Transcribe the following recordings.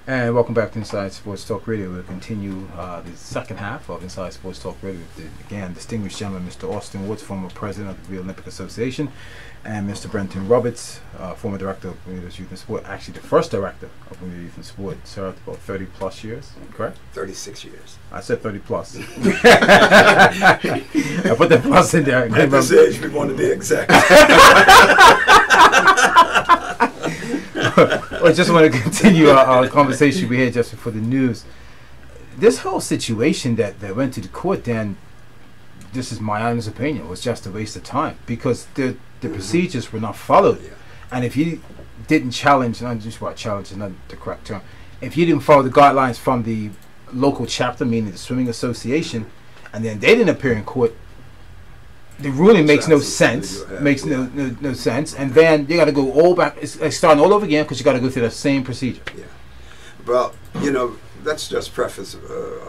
And welcome back to Inside Sports Talk Radio. We'll continue the second half of Inside Sports Talk Radio with, again, distinguished gentleman, Mr. Austin Woods, former president of the Olympic Association, and Mr. Brenton Roberts, former director of Bermuda's Youth and Sport, actually the first director of Bermuda Youth and Sport, served about 30 plus years, correct? 36 years. I said 30 plus. I put the plus in there. At this age, we want to be exact. I just want to continue our conversation we had just before the news. This whole situation that went to the court, then, this is my honest opinion, was just a waste of time because the procedures were not followed. Yeah. And if you didn't challenge, not just what challenge is not the correct term, if you didn't follow the guidelines from the local chapter, meaning the swimming association, and then they didn't appear in court, the ruling makes no sense. Makes no sense, and then you got to go all back. It's like starting all over again because you got to go through the same procedure. Yeah. Well, let's just preface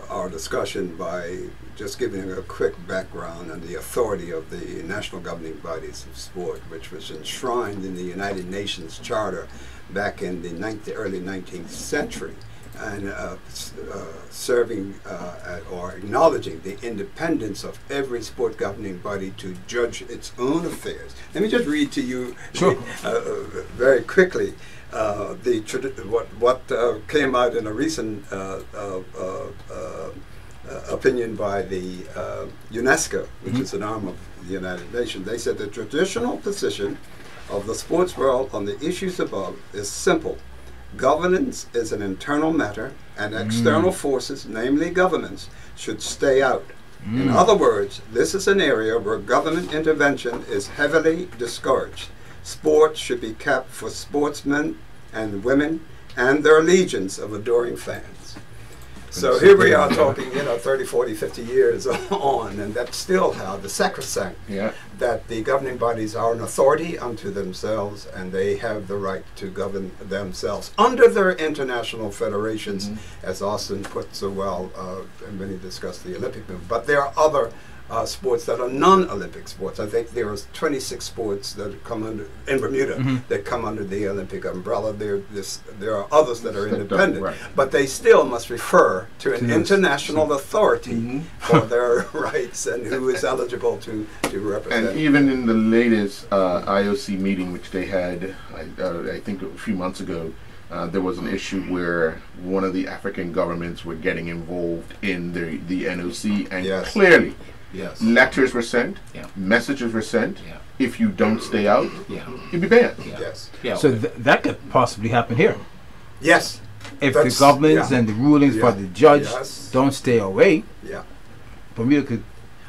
our discussion by just giving a quick background on the authority of the national governing bodies of sport, which was enshrined in the United Nations Charter back in the early 19th century. And serving or acknowledging the independence of every sport governing body to judge its own affairs. Let me just read to you very quickly what came out in a recent opinion by the UNESCO, which is an arm of the United Nations. They said the traditional position of the sports world on the issues above is simple. Governance is an internal matter, and external forces, namely governments, should stay out. In other words, this is an area where government intervention is heavily discouraged. Sports should be kept for sportsmen and women and their legions of adoring fans. So here we are talking, 30, 40, 50 years on, and that's still how the sacrosanct, that the governing bodies are an authority unto themselves, and they have the right to govern themselves under their international federations, as Austin put so well when he discussed the Olympic movement. But there are other sports that are non-Olympic sports. I think there are 26 sports that come under, in Bermuda, that come under the Olympic umbrella. There are others that are independent, but they still must refer to an international authority for their rights and who is eligible to represent. And even in the latest IOC meeting, which they had, I think a few months ago, there was an issue where one of the African governments were getting involved in the NOC, and clearly, letters were sent, messages were sent. If you don't stay out, you'll be banned. So that could possibly happen here. Yes. If the governments and the rulings for the judge don't stay away, Bermuda could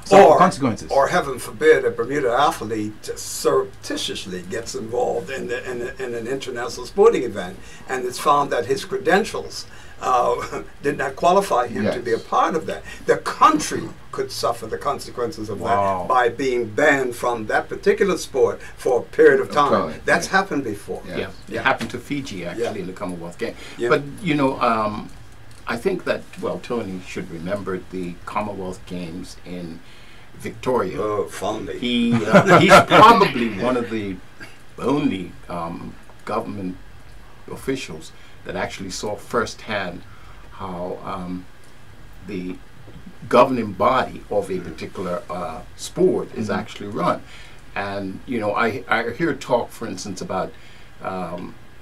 suffer consequences. Or heaven forbid, a Bermuda athlete surreptitiously gets involved in an international sporting event, and it's found that his credentials did not qualify him to be a part of that. The country could suffer the consequences of that by being banned from that particular sport for a period of time. That's happened before. It happened to Fiji, actually, in the Commonwealth Games. But, I think that, Tony should remember the Commonwealth Games in Victoria. Oh, fondly. He's probably one of the only government officials that actually saw firsthand how the governing body of a particular sport is actually run. And, I hear talk, for instance, about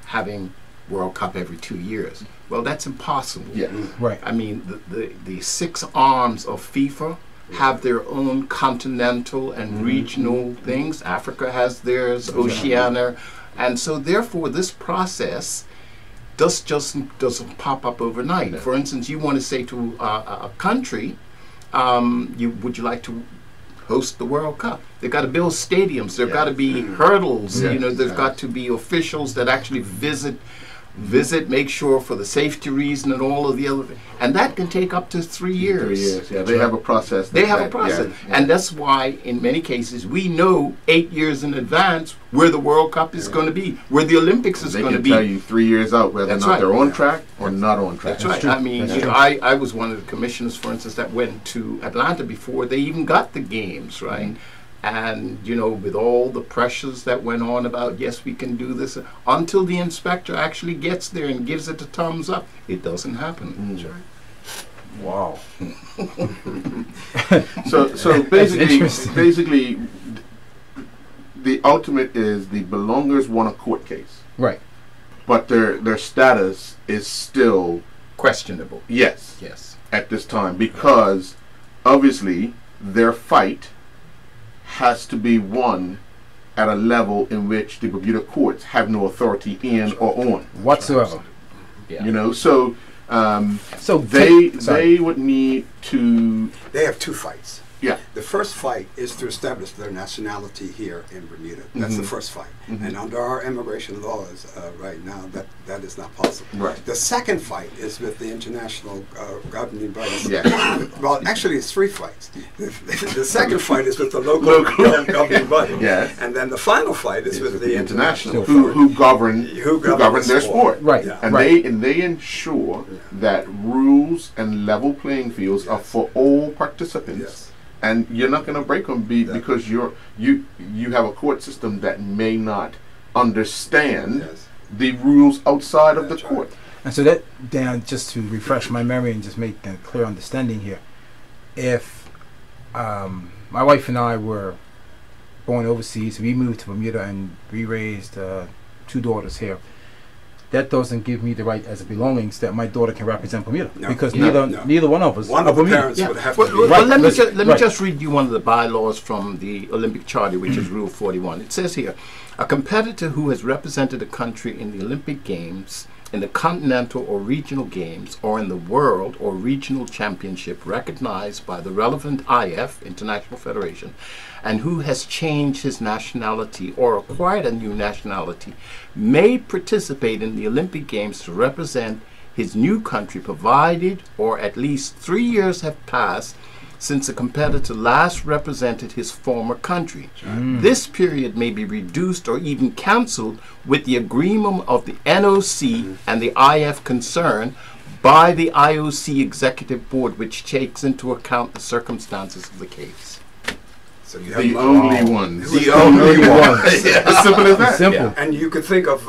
having World Cup every 2 years. Well, that's impossible. I mean, the 6 arms of FIFA have their own continental and regional things. Africa has theirs, Oceania. And so, therefore, this process doesn't pop up overnight. For instance, you want to say to a country, would you like to host the World Cup? They've got to build stadiums. There've got to be hurdles. There's got to be officials that actually visit, make sure for the safety reason and all of the other, and that can take up to 3 years. They have a process. They have a process, and that's why in many cases we know 8 years in advance where the World Cup is going to be, where the Olympics is going to be. They can tell you 3 years out whether or not they're on track or not on track. That's right. I mean, I was one of the commissioners, for instance, that went to Atlanta before they even got the games, right? And, you know, with all the pressures that went on about, yes, we can do this, until the inspector actually gets there and gives it a thumbs up, it doesn't happen. That's right. Wow. So interesting. basically, the ultimate is the belongers won a court case, Right. but their status is still Questionable. yes Yes. at this time, because obviously their fight has to be won at a level in which the Bermuda courts have no authority in or on. Whatsoever. Yeah. You know, so So they would need to They have two fights. yeah. The first fight is to establish their nationality here in Bermuda. That's the first fight. And under our immigration laws right now, that is not possible. Right. The second fight is with the international governing bodies. Yeah. Well, actually, it's three fights. The second fight is with the local governing body. Yes. And then the final fight is with the international international who govern their sport. Right. Yeah. And Right. they ensure that rules and level playing fields are for all participants. Yes. And you're not going to break them because you have a court system that may not understand Yes. the rules outside of the That's right. court. And so that, Dan, just to refresh my memory and just make a clear understanding here, if my wife and I were born overseas, we moved to Bermuda and we raised 2 daughters here. That doesn't give me the right as a belongings that my daughter can represent Bermuda, No. because No. neither one of us One are of the Bermuda. parents would have Well, to be. well, Right, let me listen, let me right. just read you one of the bylaws from the Olympic Charter, which is Rule 41. It says here, a competitor who has represented a country in the Olympic Games, in the Continental or Regional Games, or in the World or Regional Championship recognized by the relevant IF, International Federation, and who has changed his nationality or acquired a new nationality, may participate in the Olympic Games to represent his new country, provided or at least 3 years have passed since the competitor last represented his former country. This period may be reduced or even cancelled with the agreement of the NOC and the IF concerned by the IOC Executive Board, which takes into account the circumstances of the case. So you have The my- only ones. The only ones. As simple as that. Simple. Yeah. And you could think of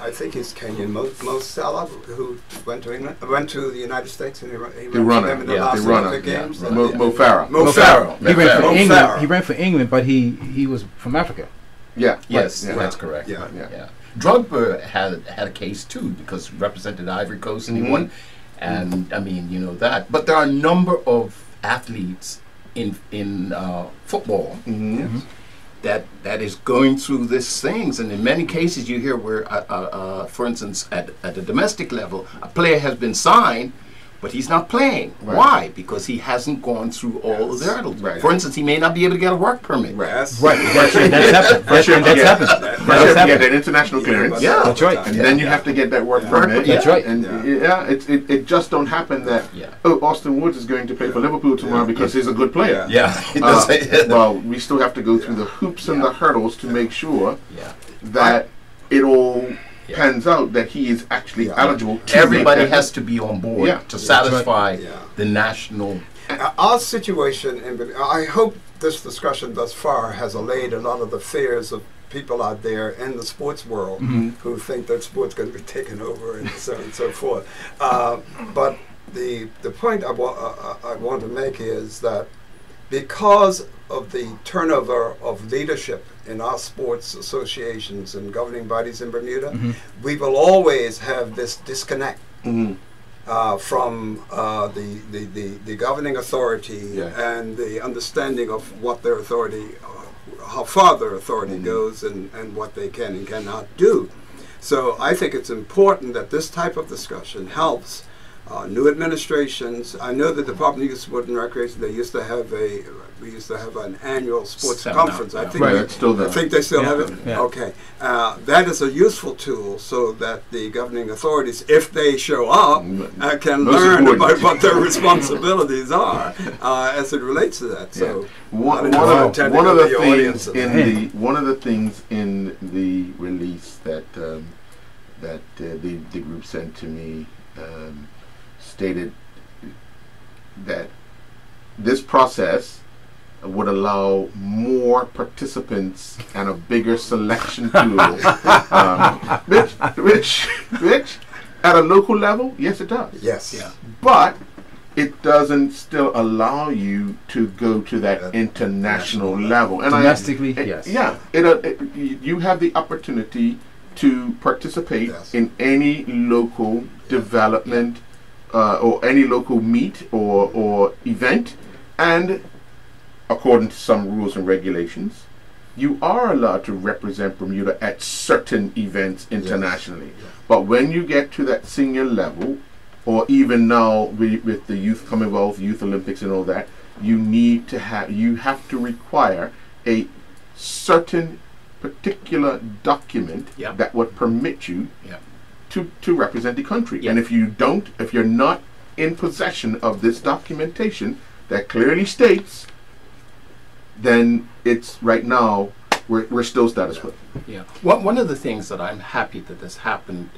I think he's Kenyan, Mo Salah, who went to England, went to the United States, and he ran The for runner, them in the yeah, last the runner, Olympic yeah. Games. Mo Farah. Mo Farah. He ran for Mo England. Farah. He ran for England, but he was from Africa. Yeah. Yes, Yeah. that's correct. Yeah. Yeah. Yeah. Drogba had a case too, because he represented Ivory Coast and he won. And I mean, you know that. But there are a number of athletes in football that is going through these things, and in many cases you hear where, for instance, at a domestic level, a player has been signed, but he's not playing. Right. Why? Because he hasn't gone through all of the hurdles. Right. For instance, he may not be able to get a work permit. Yes. Right. That's happened. That's happened. First That's you have happened. to get that international clearance. Yeah. That's right. And then you have to get that work permit. That's right. And it just don't happen that Yeah. Austin Woods is going to play for Liverpool tomorrow because he's a good player. Yeah. Yeah. Well, we still have to go through the hoops and the hurdles to make sure Yeah. that it all Yeah. pans out that he is actually Yeah. eligible to Everybody make that. has to be on board Yeah. to satisfy Yeah. the national. Our situation, I hope this discussion thus far has allayed a lot of the fears of people out there in the sports world who think that sports going to be taken over and so on and so forth. But the point I want to make is that because of the turnover of leadership in our sports associations and governing bodies in Bermuda, we will always have this disconnect from the governing authority Yeah. and the understanding of what their authority, how far their authority goes and what they can and cannot do. So I think it's important that this type of discussion helps new administrations. I know the Department of Youth, Sport and Recreation, we used to have an annual sports Seminar, conference. I yeah. think Right, it's still there. I think they still Yeah. have it. Yeah. Okay, that is a useful tool so that the governing authorities, if they show up, can Most learn important. about what their responsibilities are as it relates to that. So One I of don't intend to one of go the to the audience things of in that. one of the things in the release that the group sent to me stated that this process would allow more participants and a bigger selection tool, which at a local level, yes, it does. Yes. Yeah. But it doesn't still allow you to go to that international level. And Domestically, yes. Yeah, you have the opportunity to participate in any local development or any local meet or event, and according to some rules and regulations, you are allowed to represent Bermuda at certain events internationally. Yes. But when you get to that senior level, or even now with the Youth Commonwealth, Youth Olympics and all that, you have to require a certain particular document that would permit you to represent the country. And if you're not in possession of this documentation that clearly states, then it's right now we're still status quo. Yeah. One of the things that I'm happy that has happened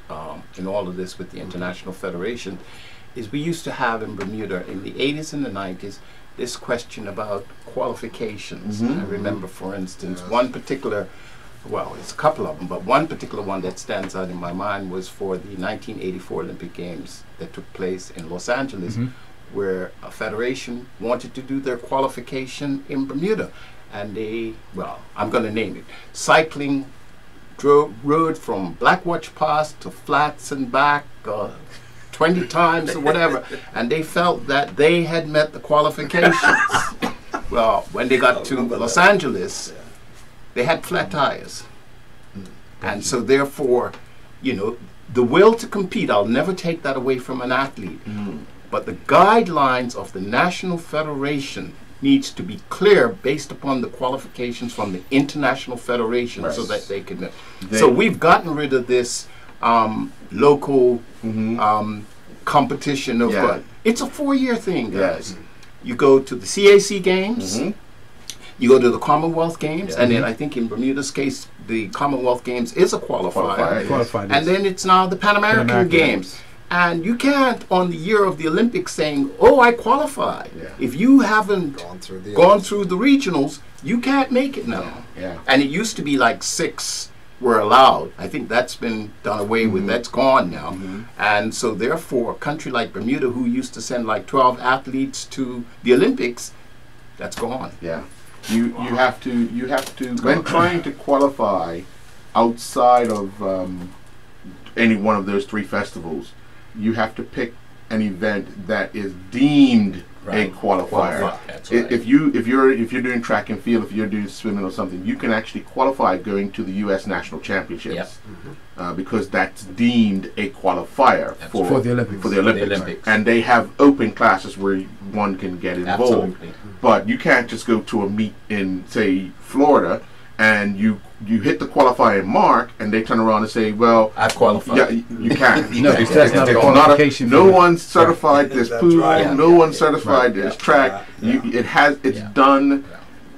in all of this with the International Federation is we used to have in Bermuda in the 80s and the 90s this question about qualifications. I remember, for instance, one particular, well, it's a couple of them, but one particular one that stands out in my mind was for the 1984 Olympic Games that took place in Los Angeles, where a federation wanted to do their qualification in Bermuda. And they, well, I'm going to name it, cycling rode from Blackwatch Pass to Flats and back 20 times or whatever, and they felt that they had met the qualifications. Well, when they got to Los Angeles, they had flat tires. And so therefore, you know, the will to compete, I'll never take that away from an athlete, but the guidelines of the National Federation needs to be clear based upon the qualifications from the International Federation, so that they can. So we've gotten rid of this local competition of it's a 4-year thing, guys. You go to the CAC games, you go to the Commonwealth Games, and then I think in Bermuda's case, the Commonwealth Games is a qualifier. And then it's now the Pan American Games. And you can't, on the year of the Olympics, saying, "Oh, I qualified." If you haven't gone through the regionals, you can't make it now. And it used to be like 6 were allowed. I think that's been done away with. That's gone now. And so therefore, a country like Bermuda, who used to send like 12 athletes to the Olympics, that's gone. You have to when trying to qualify outside of any one of those 3 festivals, you have to pick an event that is deemed a qualifier. If you're doing track and field, if you're doing swimming or something, you can actually qualify going to the U.S. National Championships because that's deemed a qualifier for the Olympics. And they have open classes where one can get involved. But you can't just go to a meet in, say, Florida, and you hit the qualifying mark, and they turn around and say, "Well, I qualified." Yeah, you can't. No, that's not a qualification. No one certified this pool. No one certified this track. It's done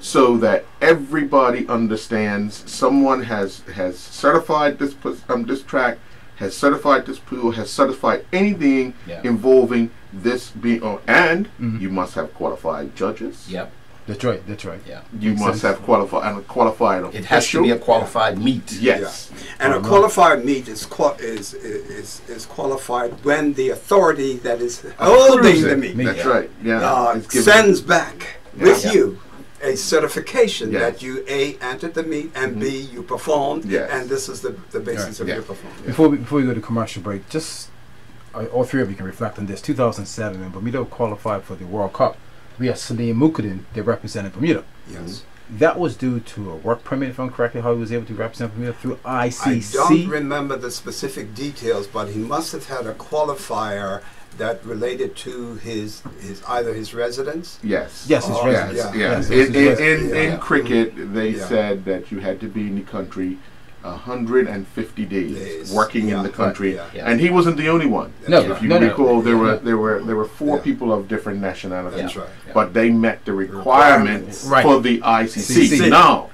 so that everybody understands. Someone has certified this track, has certified this pool, has certified anything involving this being. And you must have qualified judges. That's right. Yeah. You must have qualified official. It has to be a qualified meet. Yes. And a qualified meet is qualified when the authority that is holding the meet. That's right. Yeah. Sends back with you a certification that you A, entered the meet, and B, you performed, and this is the basis of your performance. Before we go to commercial break, just all 3 of you can reflect on this. 2007, when Bermuda qualified for the World Cup, we had Salim Mukadin that represented Bermuda. Yes. That was due to a work permit, if I'm correct, how he was able to represent Bermuda through ICC. I don't remember the specific details, but he must have had a qualifier that related to his either his residence. Yes, his residence. In cricket, they said that you had to be in the country 150 days working in the country, and he wasn't the only one. If you recall, there were 4 people of different nationalities. That's right. But they met the requirements for the ICC. Now,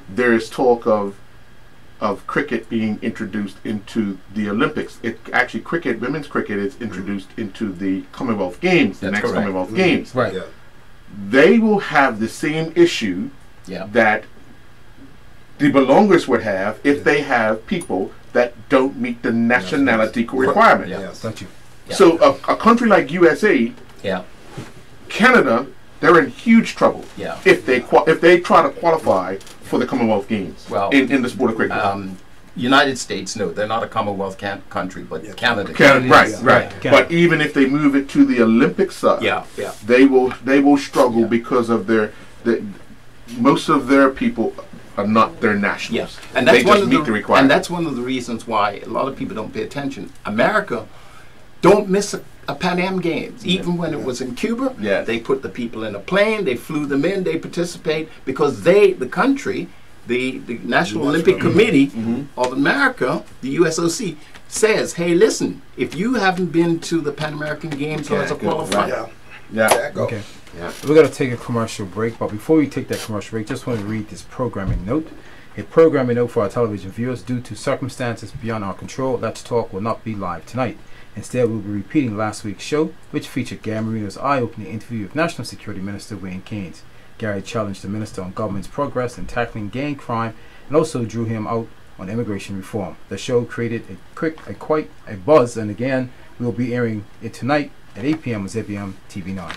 there is talk of cricket being introduced into the Olympics. Actually, women's cricket is introduced into the Commonwealth Games, the next Commonwealth Games. Right. they will have the same issue Yeah. that the belongers would have if they have people that don't meet the nationality requirement. Yeah. Yes. Got you. Yeah. So a country like USA, Yeah. Canada, they're in huge trouble Yeah. if they try to qualify for the Commonwealth Games Well, in the sport of cricket. United States, no, they're not a Commonwealth country, but Yeah. Canada. Right, Yeah. right. Yeah. But even if they move it to the Olympic side, Yeah, yeah. they will struggle Yeah. because of most of their people are not their nationals. Yes, and that's they one just of meet the the requirement. and that's one of the reasons why a lot of people don't pay attention. America don't miss a Pan Am Games, even when it was in Cuba. Yes. They put the people in a plane, they flew them in, they participate because the country, the National Olympic Committee of America, the USOC, says, hey, listen, if you haven't been to the Pan American Games or as a Can't go, qualifier, Yeah. Yeah. There you go. Okay. Yeah. We're going to take a commercial break, but before we take that commercial break, just want to read this programming note. A programming note for our television viewers. Due to circumstances beyond our control, Let's Talk will not be live tonight. Instead, we'll be repeating last week's show, which featured Gary Marino's eye-opening interview with National Security Minister Wayne Keynes. Gary challenged the minister on government's progress in tackling gang crime and also drew him out on immigration reform. The show created quite a buzz, and again, we'll be airing it tonight at 8 p.m. on ZBM TV9.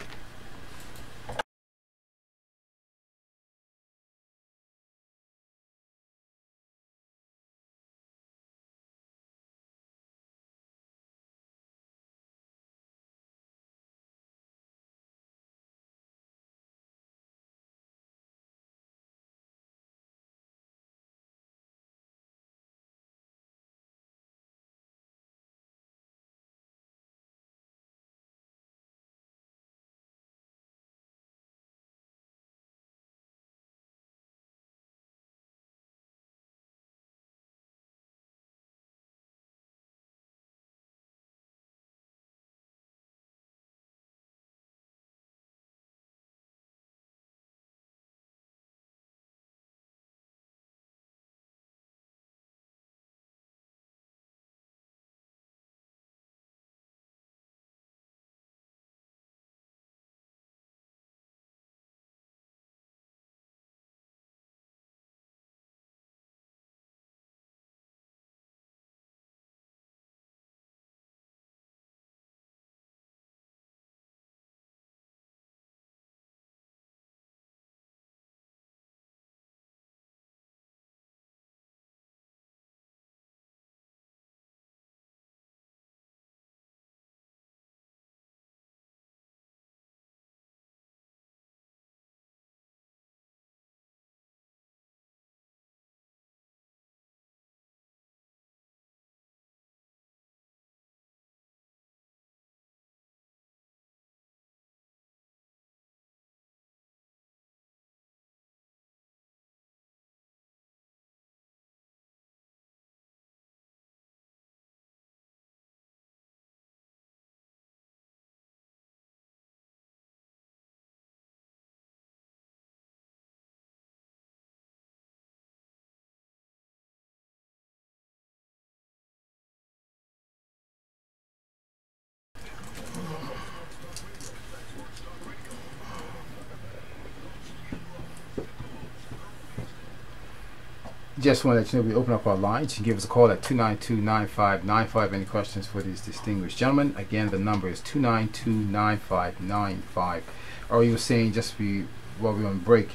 Just want to let you know we open up our lines. You can give us a call at 292-9595. Any questions for these distinguished gentlemen? Again, the number is 292-9595. Or you were saying while we were on break,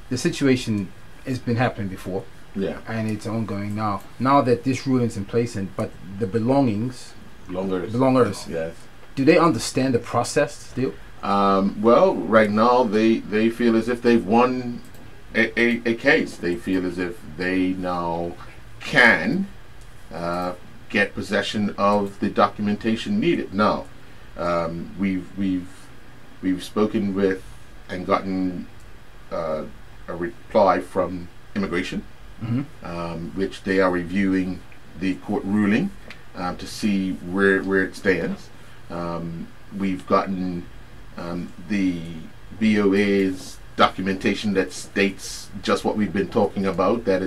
the situation has been happening before. Yeah. And it's ongoing now. Now that this ruling's in place, but the belongers, Yes. do they understand the process still? Well, right now they feel as if they've won a case. They feel as if they now can get possession of the documentation needed. Now, we've spoken with and gotten a reply from immigration, which they are reviewing the court ruling to see where it stands. We've gotten the BOA's documentation that states just what we've been talking about, that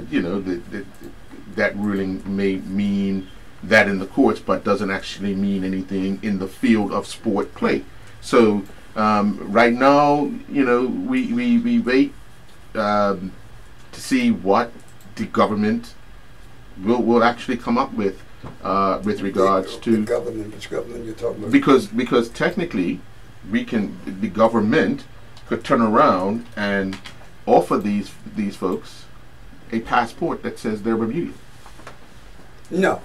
that ruling may mean that in the courts, but doesn't actually mean anything in the field of sport play. So Right now, we wait to see what the government will actually come up with regards the to government. Which government you're talking about? because technically the government could turn around and offer these folks a passport that says they're Bermudian. No.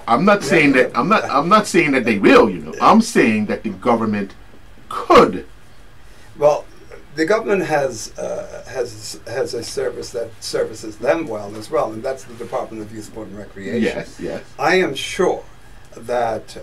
I'm not saying that I'm not saying that they will. I'm saying that the government could. Well, the government has a service that services them well as well, and that's the Department of Youth, Sport, and Recreation. Yes. I am sure that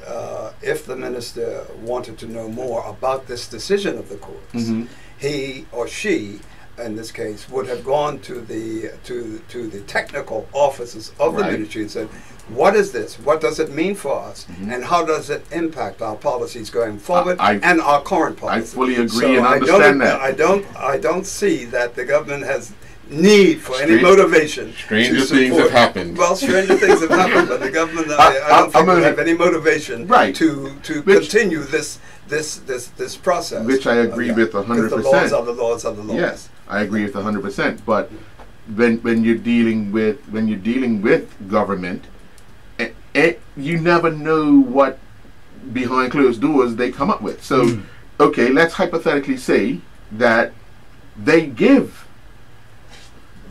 if the minister wanted to know more about this decision of the courts, Mm-hmm. he or she, in this case, would have gone to the technical offices of the Right. ministry and said, "What is this? What does it mean for us? Mhm. And how does it impact our policies going forward I and our current policies?" I fully agree So and I understand don't, that. I don't see that the government has need for any Strange- motivation. Stranger to things support- have happened. Well, stranger things have happened, but the government, I don't think I'm will only- have any motivation Right. to Which- continue this process. Which I agree with Because 100%. the laws are the laws are the laws. Yes, I agree with 100%. But when you're dealing with government, you never know what behind closed doors they come up with. So, okay, let's hypothetically say that they give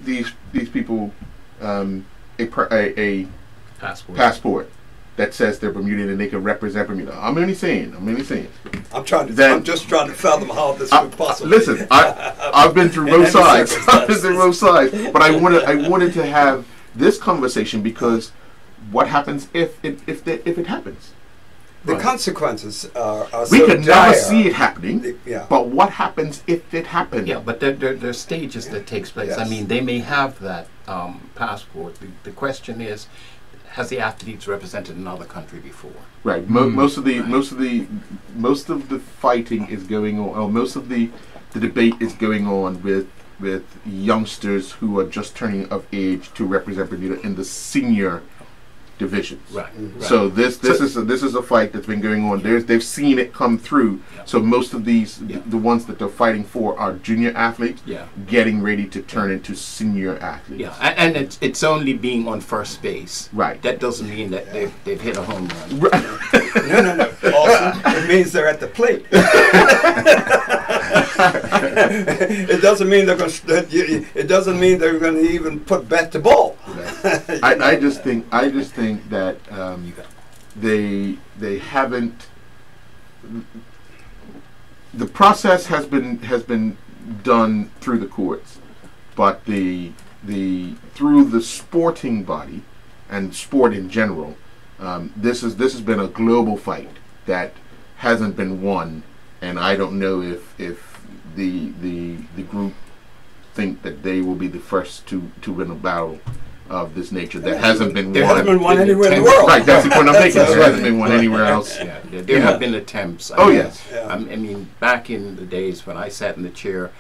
these people a passport that says they're Bermudian and they can represent Bermuda. I'm only saying. I'm just trying to fathom how this would possibly. Listen, I've been through In both any sides. I've been circumstances. through both sides. But I wanted to have this conversation because what happens if it happens? The Right. consequences are We so could dire. never see it happening. Yeah. But what happens if it happens? Yeah, but there are stages that takes place. I Yes. mean, they may have that passport. The question is, has the athletes represented another country before? Right. Mm. Most of the Right. most of the fighting is going on, or most of the debate is going on with youngsters who are just turning of age to represent Bermuda in the senior divisions. Right. Mhm. right. So this is a fight that's been going on. They've seen it come through. Yeah. So most of these, Yeah. the ones that they're fighting for, are junior athletes Yeah. getting ready to turn into senior athletes. Yeah, and it's only being on first base. Right. That doesn't mean that they've hit a home run. No. Also, it means they're at the plate. It doesn't mean they're going. It doesn't mean they're going to even put bat to ball. I just think that they haven't. The process has been done through the courts, but the through the sporting body and sport in general, this has been a global fight that hasn't been won, and I don't know if the group think that they will be the first to win a battle of this nature that hasn't been There won. Hasn't been won Been anywhere in the attempts. world. Right, that's the point I'm making. That's There right. hasn't been one anywhere else. Yeah, there have been attempts. Oh, yes. Yeah. I mean, back in the days when I sat in the chair,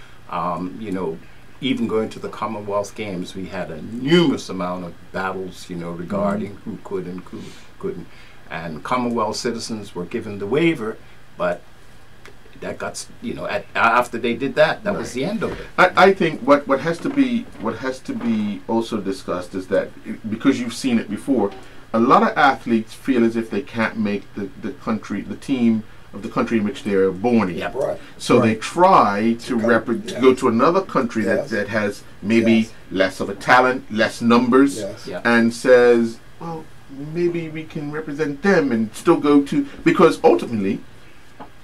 even going to the Commonwealth Games, we had a numerous amount of battles, regarding who could and who couldn't. And Commonwealth citizens were given the waiver, but that got, after they did that, that was Right. the end of it. I think what has to be also discussed is that because you've seen it before, a lot of athletes feel as if they can't make the team of the country in which they're born in. Yeah. Right. So they try to yeah. go to another country Yes. that has maybe Yes. less of a talent, less numbers, Yes. Yeah. and says, well, maybe we can represent them and still go to, because ultimately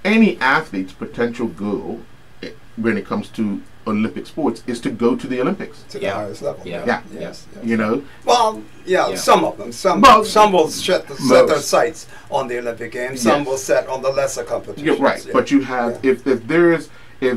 any athlete's potential goal when it comes to Olympic sports is to go to the Olympics. To Yeah. the highest level. Yeah. Yeah. Yes. yes. You know, Well, Yeah. some of them. Some will set their Most. sights on the Olympic Games. Some Yes. will set on the lesser competitions. you're right. Yeah. But you have if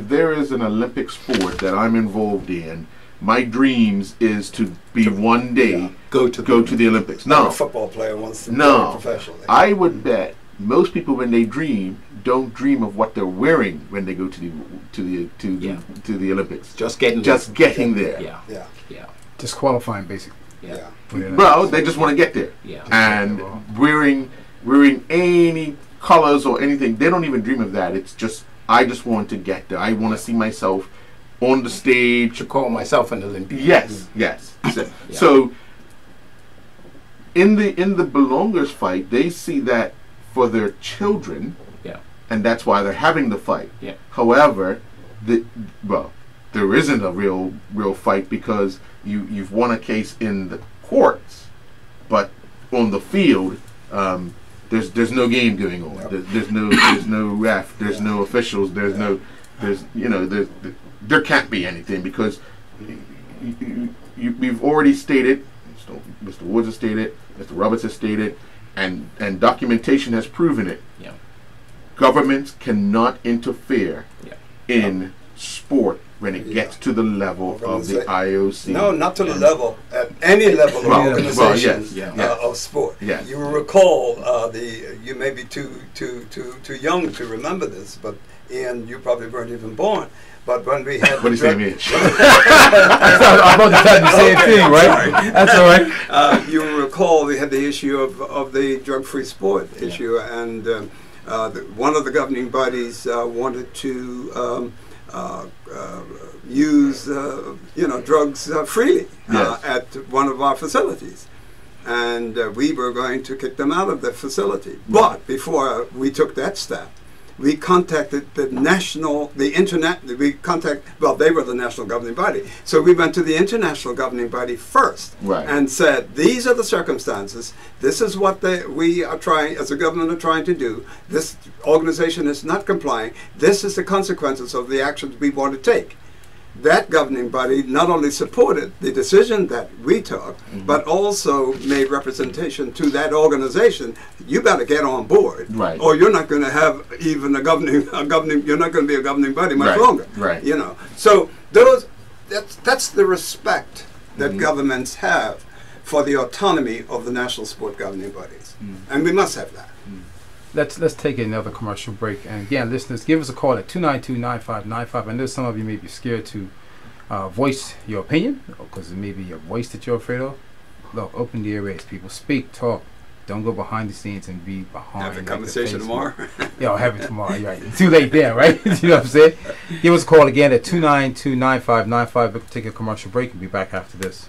there is an Olympic sport that I'm involved in, my dreams is to be one day Yeah. Go to go to the Olympics. A No, football player wants to play no. professionally. I would bet most people when they dream don't dream of what they're wearing when they go to Yeah. the Olympics. just getting Just getting there. Yeah, Yeah. yeah, Disqualifying, basically. yeah, Yeah. for the Well, they just want to get there. yeah. And wearing any colors or anything, they don't even dream of that. It's just I just want to get there. I want to see myself on the stage. To call myself an Olympian. Yes, yes. So in the belongers fight, they see that for their children, and that's why they're having the fight. However, there isn't a real fight, because you've won a case in the courts, but on the field, there's no game going on. There's no ref. There's no officials. There can't be anything, because we've already stated, Mr. Woods has stated, Mr. Roberts has stated, and documentation has proven it. Governments cannot interfere in sport when it gets to the level of the IOC. No, not to the level, at any level of organization of sport. Yes. You will recall, you may be too young to remember this, but Ian, you probably weren't even born. But when we had what do you say, me? I'm about to tell you the same thing, right? That's all right. You will recall we had the issue of the drug-free sport issue, and one of the governing bodies wanted to use drugs freely at one of our facilities, and we were going to kick them out of the facility. But before we took that step, we contacted they were the national governing body. So we went to the international governing body first and said, these are the circumstances. This is what we are trying, as a government, are trying to do. This organization is not complying. This is the consequences of the actions we want to take. That governing body not only supported the decision that we took, but also made representation to that organization. You got to get on board, or you're not going to have even a governing. You're not going to be a governing body much longer. So that's the respect that governments have for the autonomy of the national sport governing bodies, and we must have that. Let's take another commercial break. And again, listeners, give us a call at 292-9595. I know some of you may be scared to voice your opinion, because it may be your voice that you're afraid of. Look, open the airways, people. Speak, talk. Don't go behind the scenes and be behind. Have a conversation tomorrow. I'll have it tomorrow. Right. It's too late there, right? You know what I'm saying? Give us a call again at 292-9595. We'll take a commercial break and be back after this.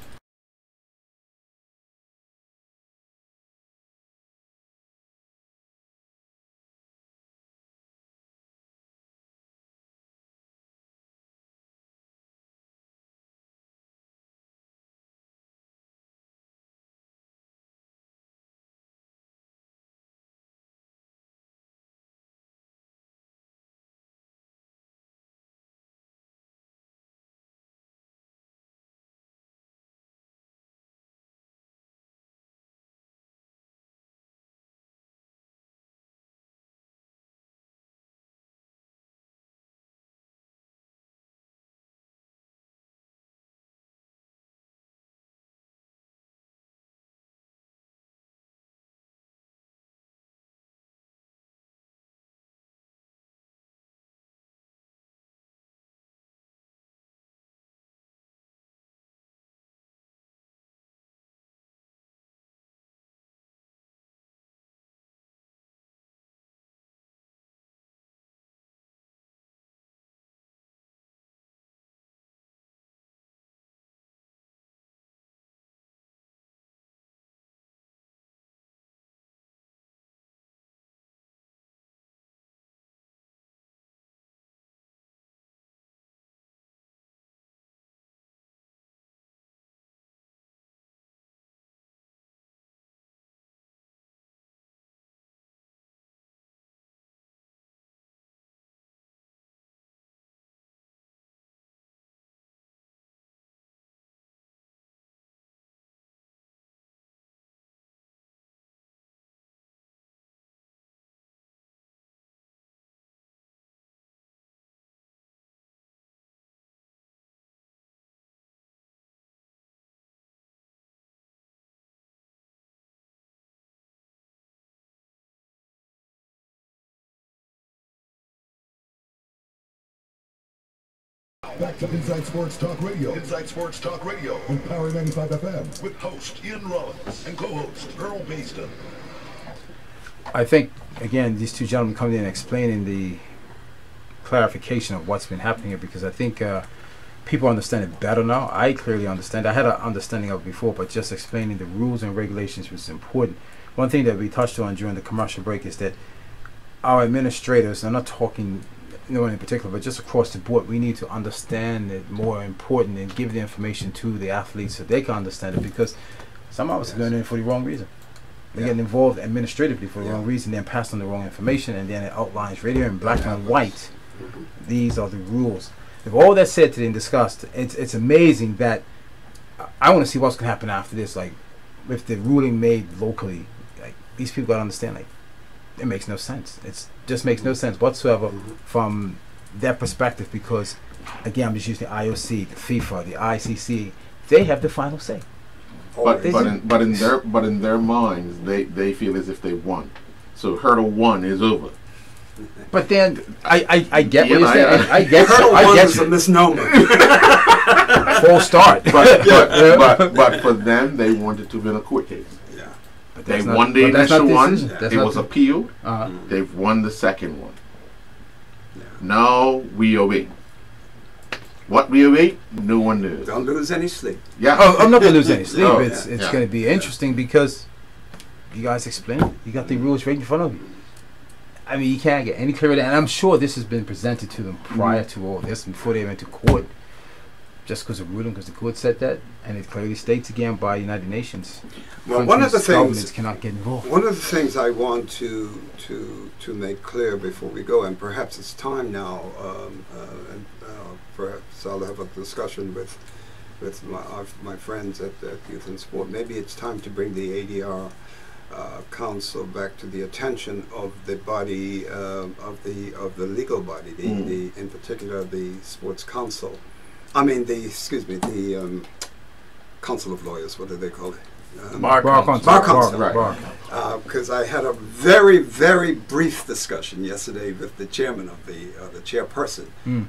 Back to Inside Sports Talk Radio. Inside Sports Talk Radio on Power 95 FM with host Ian Rollins and co-host Earl Baston. I think, again, these two gentlemen coming in and explaining the clarification of what's been happening here, because I think people understand it better now. I clearly understand. I had an understanding of it before, but just explaining the rules and regulations was important. One thing that we touched on during the commercial break is that our administrators, I'm not talking no one in particular, but just across the board, we need to understand it more important and give the information to the athletes so they can understand it, because some of us are learning it for the wrong reason. They're getting involved administratively for the wrong reason, then pass on the wrong information, and then it outlines right here in black and white. These are the rules. If all that's said today and discussed, it's amazing that I want to see what's going to happen after this. Like, with the ruling made locally, like, these people got to understand, like, it makes no sense. It just makes no sense whatsoever from their perspective, because, again, I'm just using the IOC, the FIFA, the ICC. They have the final say. But in their minds, they feel as if they won. So hurdle 1 is over. But then I get what you're saying. I get Hurdle I 1 get is you. a misnomer. Full start. But for them, they wanted to win a court case. Yeah. But They that's not- won the but that's not initial one. decision. That's It not was the- appealed. Uh-huh. They've won the second one. Yeah. Now we await. What we await, no one knows. Don't lose any sleep. Yeah. Oh, I'm not gonna lose any sleep. Oh, It's yeah. going to be interesting because you guys explain it. You got the rules right in front of you. I mean, you can't get any clearer than, and I'm sure this has been presented to them prior to all this, before they went to court. Just because of ruling, because the court said that, and it clearly states again by United Nations. Well, one of the countries, governments things cannot get involved. One of the things I want to make clear before we go, and perhaps it's time now, and perhaps I'll have a discussion with my friends at Youth and Sport. Maybe it's time to bring the ADR council back to the attention of the body of the legal body, the in particular the Sports Council. I mean the Council of Lawyers. What do they call it? Bar council. Bar council. Right. Because I had a very, very brief discussion yesterday with the chairman of the chairperson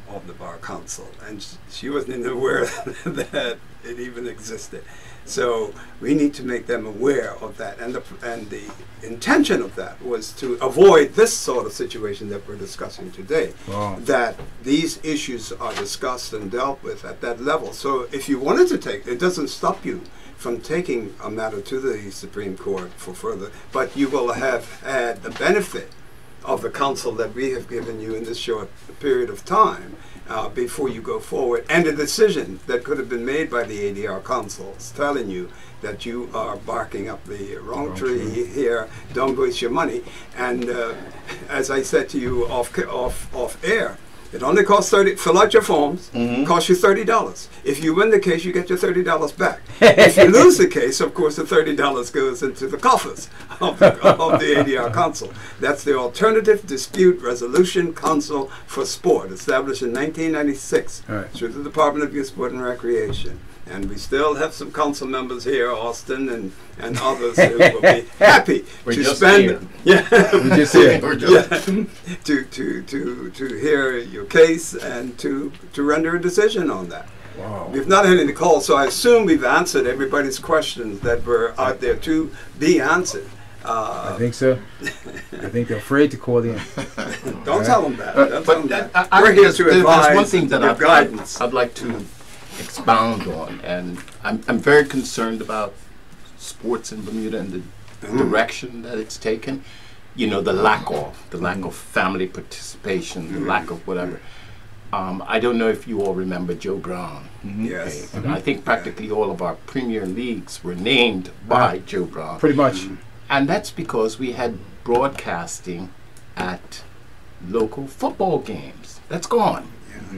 of the Bar Council, and she wasn't even aware that it even existed. So we need to make them aware of that, and the intention of that was to avoid this sort of situation that we're discussing today. Wow. That these issues are discussed and dealt with at that level. So if you wanted to take, it doesn't stop you from taking a matter to the Supreme Court for further, but you will have had the benefit of the counsel that we have given you in this short period of time before you go forward, and a decision that could have been made by the ADR councils telling you that you are barking up the wrong tree here, don't waste your money. And as I said to you off air, it only costs fill out your forms, costs you $30. If you win the case, you get your $30 back. If you lose the case, of course, the $30 goes into the coffers of the ADR Council. That's the Alternative Dispute Resolution Council for Sport, established in 1996 through the Department of Youth, Sport, and Recreation. And we still have some council members here, Austin and others, who will be happy to spend. We're just here. To hear your case and to render a decision on that. Wow. We've not had any calls, so I assume we've answered everybody's questions that were out there to be answered. I think so. I think they're afraid to call in. Don't tell them that. Don't tell them that. I We're here there's to advise, one thing that give guidance. I'd like to expound on, and I'm very concerned about sports in Bermuda and the direction that it's taken. You know, the lack of family participation, the lack of whatever. I don't know if you all remember Joe Brown. Yes. Okay. I think practically all of our Premier Leagues were named by Joe Brown. Pretty much. And that's because we had broadcasting at local football games. That's gone.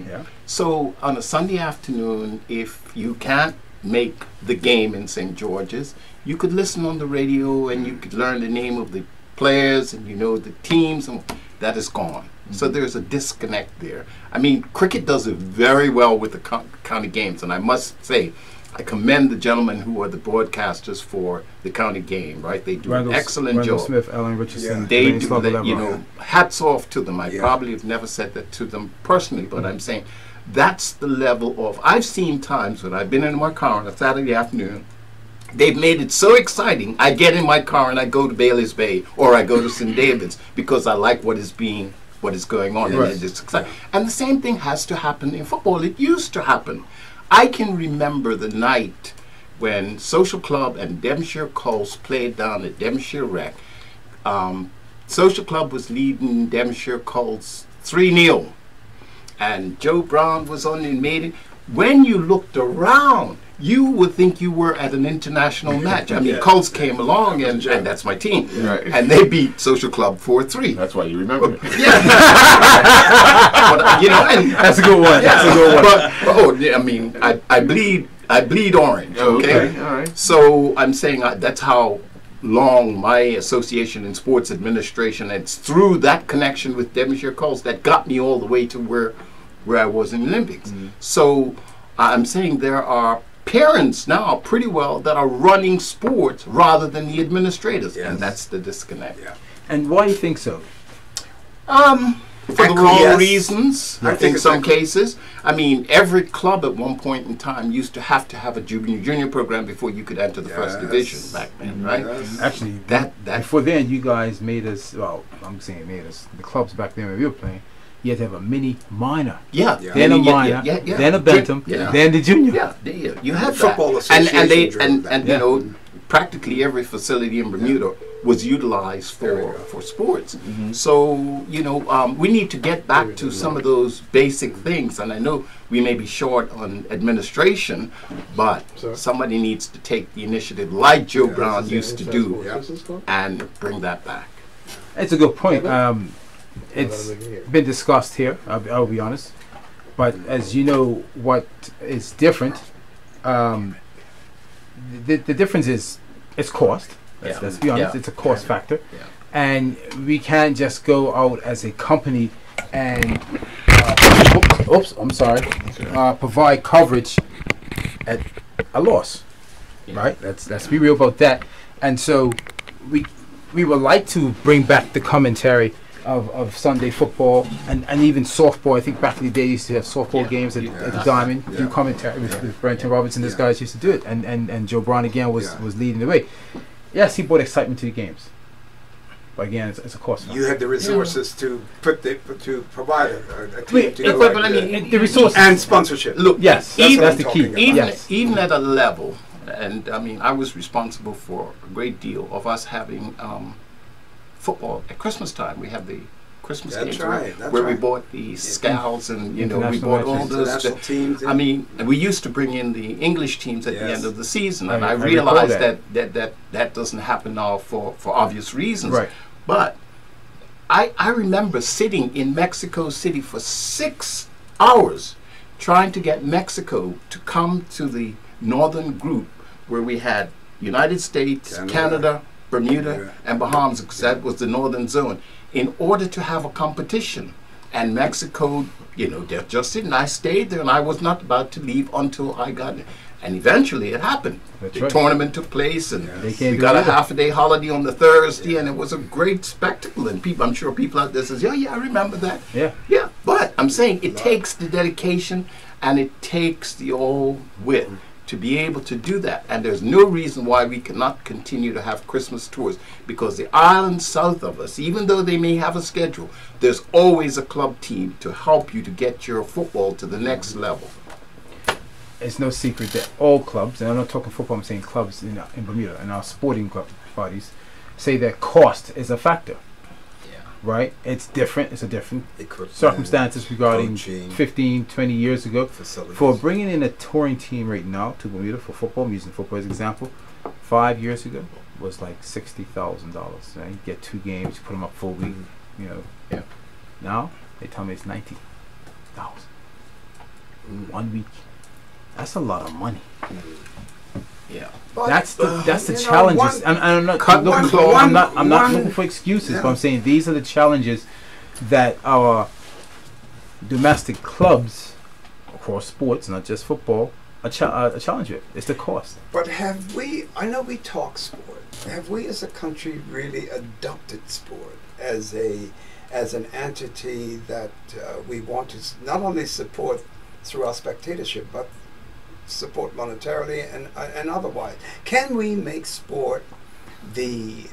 Yeah. So on a Sunday afternoon, if you can't make the game in St. George's, you could listen on the radio and you could learn the name of the players and the teams, and that is gone. So there's a disconnect there. I mean, cricket does it very well with the county games, and I must say, I commend the gentlemen who are the broadcasters for the county game, right? They do an excellent job. Smith, Ellen Richardson, They Lane do Slugger that, Lever. hats off to them. I probably have never said that to them personally, but I'm saying that's the level of, I've seen times when I've been in my car on a Saturday afternoon, they've made it so exciting, I get in my car and I go to Bailey's Bay or I go to St. David's because I like what is being what is going on. Right. And it's exciting. And the same thing has to happen in football. It used to happen. I can remember the night when Social Club and Devonshire Colts played down at Devonshire Rec. Social Club was leading Devonshire Colts 3-0. And Joe Brown was on the meeting. When you looked around, you would think you were at an international match. I mean, Colts came along, and that's my team. Right. And they beat Social Club 4-3. That's why you remember it. But, you know, and That's a good one. That's a good one. I mean, I bleed orange. Okay. All right. So I'm saying that's how long my association in sports administration. It's through that connection with Devonshire Colts that got me all the way to where I was in the Olympics. So I'm saying there are parents now pretty well that are running sports rather than the administrators, and that's the disconnect. Yeah. And why do you think so? For the wrong Acquiesce. reasons, I I think think it's some cases. I mean, every club at one point in time used to have a junior program before you could enter the first Yes. division back then, right? Yes. Actually, That before then, you guys made us. Well, I'm saying made us. The clubs back then when we were playing, you had to have a mini minor, yeah, Yeah. then a yeah, minor, yeah, yeah. then a bantam, Yeah. then the junior. Yeah, you had Football that. And they Association drove that. you know, practically every facility in Bermuda was utilized There we for go. sports. So you know, we need to get back to some of those basic things. And I know we may be short on administration, but somebody needs to take the initiative, like Joe Brown used to do, and bring that back. It's a good point. It's been discussed here. I'll be honest, but as you know, what is different? The difference is it's cost. Let's be honest. Yeah. It's a cost factor, Yeah. and we can't just go out as a company and provide coverage at a loss. Right? Let's be real about that. And so we would like to bring back the commentary of Sunday football and even softball. I think back in the day, they used to have softball games at the Diamond, do commentary with Brenton Robinson. Those guys used to do it, and Joe Brown again was leading the way. Yes, he brought excitement to the games, but again, it's a cost factor. You had the resources to provide a team Wait, to go but like I that. mean, the resources. And sponsorship. Look, Yes, That's what that's I'm the talking key. about. even Yes. even at a level, and I mean, I was responsible for a great deal of us having football at Christmas time. We had the Christmas That's games right, that's where we right. bought the scouts and we International bought all matches. those. International teams. I mean, we used to bring in the English teams at the Yes. end of the season, and I I recall realized that. that doesn't happen now for obvious reasons. Right. But I remember sitting in Mexico City for 6 hours trying to get Mexico to come to the northern group where we had United States, Canada, Bermuda, and Bahamas, because that was the northern zone, in order to have a competition. And Mexico, they just didn't. I stayed there, and I was not about to leave until I got it. And eventually it happened. That's The right. tournament took place, and They came we got a together. half-a-day holiday on the Thursday, and it was a great spectacle. And I'm sure people out there says, yeah, I remember that. Yeah. Yeah, but I'm saying it takes the dedication and it takes the old wit to be able to do that. And there's no reason why we cannot continue to have Christmas tours, because the islands south of us, even though they may have a schedule, there's always a club team to help you to get your football to the next level. It's no secret that all clubs, and I'm not talking football, I'm saying clubs in Bermuda and our sporting club bodies, say that cost is a factor. Right? It's different. It's a different Equipment, circumstances regarding coaching, 15, 20 years ago. facilities. For bringing in a touring team right now to Bermuda for football, I'm using football as an example, 5 years ago was like $60,000. Right? You get 2 games, you put them up full week, Yeah. Now they tell me it's $90,000. 1 week. That's a lot of money. Yeah. But, That's the you know, challenges. I'm not I'm not looking for excuses, Yeah. but I'm saying these are the challenges that our domestic clubs across sports, not just football, are challenge with. It's the cost. But have we, I know we talk sport, have we as a country really adopted sport as an entity that we want to not only support through our spectatorship, but support monetarily and otherwise? Can we make sport the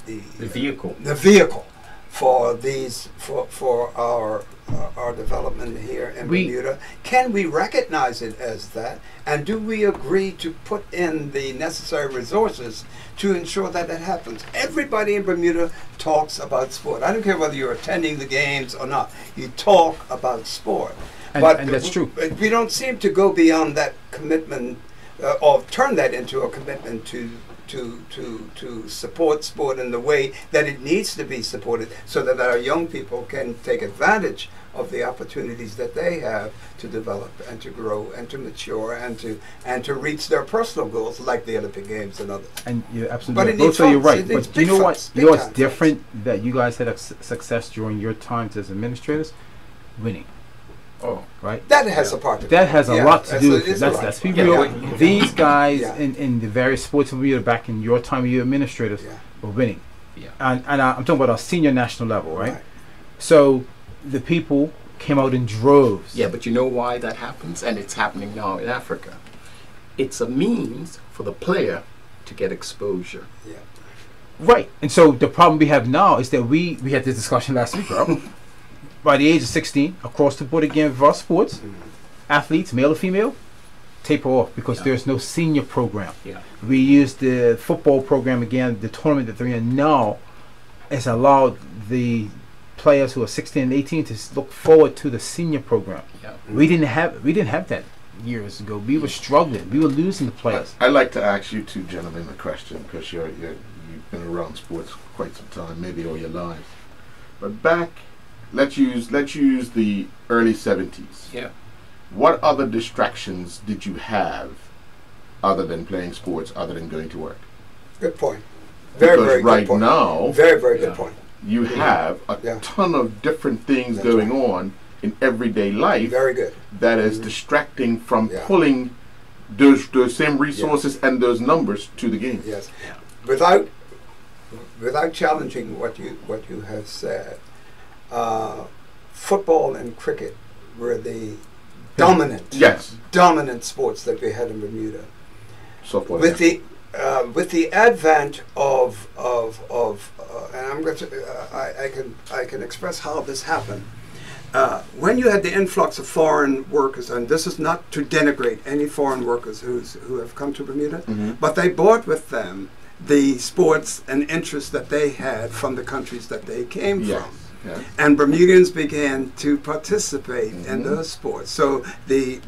The vehicle. for these for our development here in Bermuda? Can we recognize it as that? And do we agree to put in the necessary resources to ensure that that happens? Everybody in Bermuda talks about sport. I don't care whether you're attending the games or not. You talk about sport. And that's true. We don't seem to go beyond that commitment or turn that into a commitment to support sport in the way that it needs to be supported, so that our young people can take advantage of the opportunities that they have to develop and to grow and to mature and to reach their personal goals, like the Olympic Games and others. And you're absolutely But right. Also, you're right. It's But you know what? funds, You know what's big time different that you guys had a success during your times as administrators? Winning. Oh, Right? That has a part of it. That has a Yeah, lot to do with it. it's a lot. Let's be Yeah, real. yeah. These guys Yeah. in the various sports in Bermuda back in your time, you administrators Yeah. were winning. yeah. And I'm talking about our senior national level, right? So the people came out in droves. Yeah, but you know why that happens? And it's happening now in Africa. It's a means for the player to get exposure. Yeah. Right. And so the problem we have now is that we had this discussion last week, bro. By the age of 16, across the board again for our sports, athletes, male or female, taper off because Yeah. there's no senior program. Yeah. We use the football program again, the tournament that they're in now has allowed the players who are 16 and 18 to look forward to the senior program. Yeah. We didn't have that years ago. We were struggling. We were losing the players. I'd like to ask you two gentlemen a question, because you've been around sports quite some time, maybe all your lives. But back, let's use the early 70s. Yeah. What other distractions did you have other than playing sports, other than going to work? Good point. Very, Because very right good point. now, Very, very Yeah. good point. you have a Yeah. ton of different things That's going right. on in everyday life Very good. that is distracting from Yeah. pulling those same resources and those numbers to the game. Yes. Without challenging what you have said, football and cricket were the dominant sports that we had in Bermuda. Softball. With the advent of and I'm going to I can express how this happened. When you had the influx of foreign workers, and this is not to denigrate any foreign workers who have come to Bermuda, but they brought with them the sports and interests that they had from the countries that they came Yes. from. Yes. And Bermudians began to participate in those sports. So the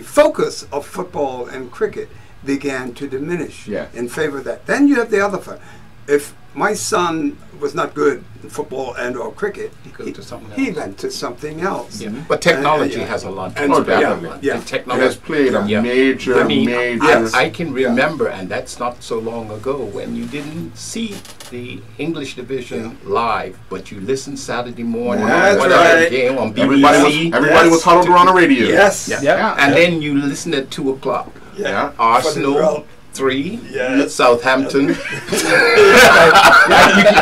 focus of football and cricket began to diminish Yeah. in favor of that. Then you have the other fact. If my son was not good in football and or cricket, Go to something he else. went to something else. Yeah. But technology yeah. has a lot to And- do Oh, with that. definitely. Yeah. And It technology has played a Yeah. major, I mean, major. I can remember, and that's not so long ago, when you didn't see the English division live, but you listened Saturday morning That's or whatever right. game on Everybody BBC, was huddled around the radio. Yes. Yeah. Yeah. and then you listen at 2 o'clock. Yeah. Arsenal 3, Yes. Southampton.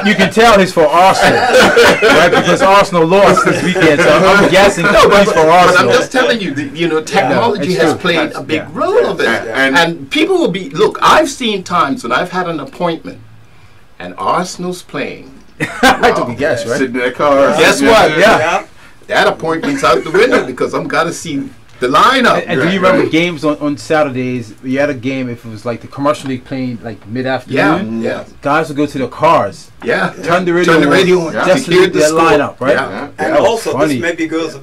You can tell he's for Arsenal, right? Because Arsenal lost this weekend, so I'm guessing he's for But I'm Arsenal. just telling you, technology it's has true. played a big Yeah. role of it. Yeah. And people will be, look, I've seen times when I've had an appointment and Arsenal's playing. I took a guess, right? Sitting in their cars. Guess what? Yeah. Yeah. That appointment's out the window because I'm going to see the lineup. And do you remember games on Saturdays? You had a game if it was like the commercial league playing like mid-afternoon. Yeah. Guys would go to their cars, Yeah. turn the radio on Yeah. just to hear get the their score. lineup, right? Yeah. Yeah. And That was also, funny. this maybe goes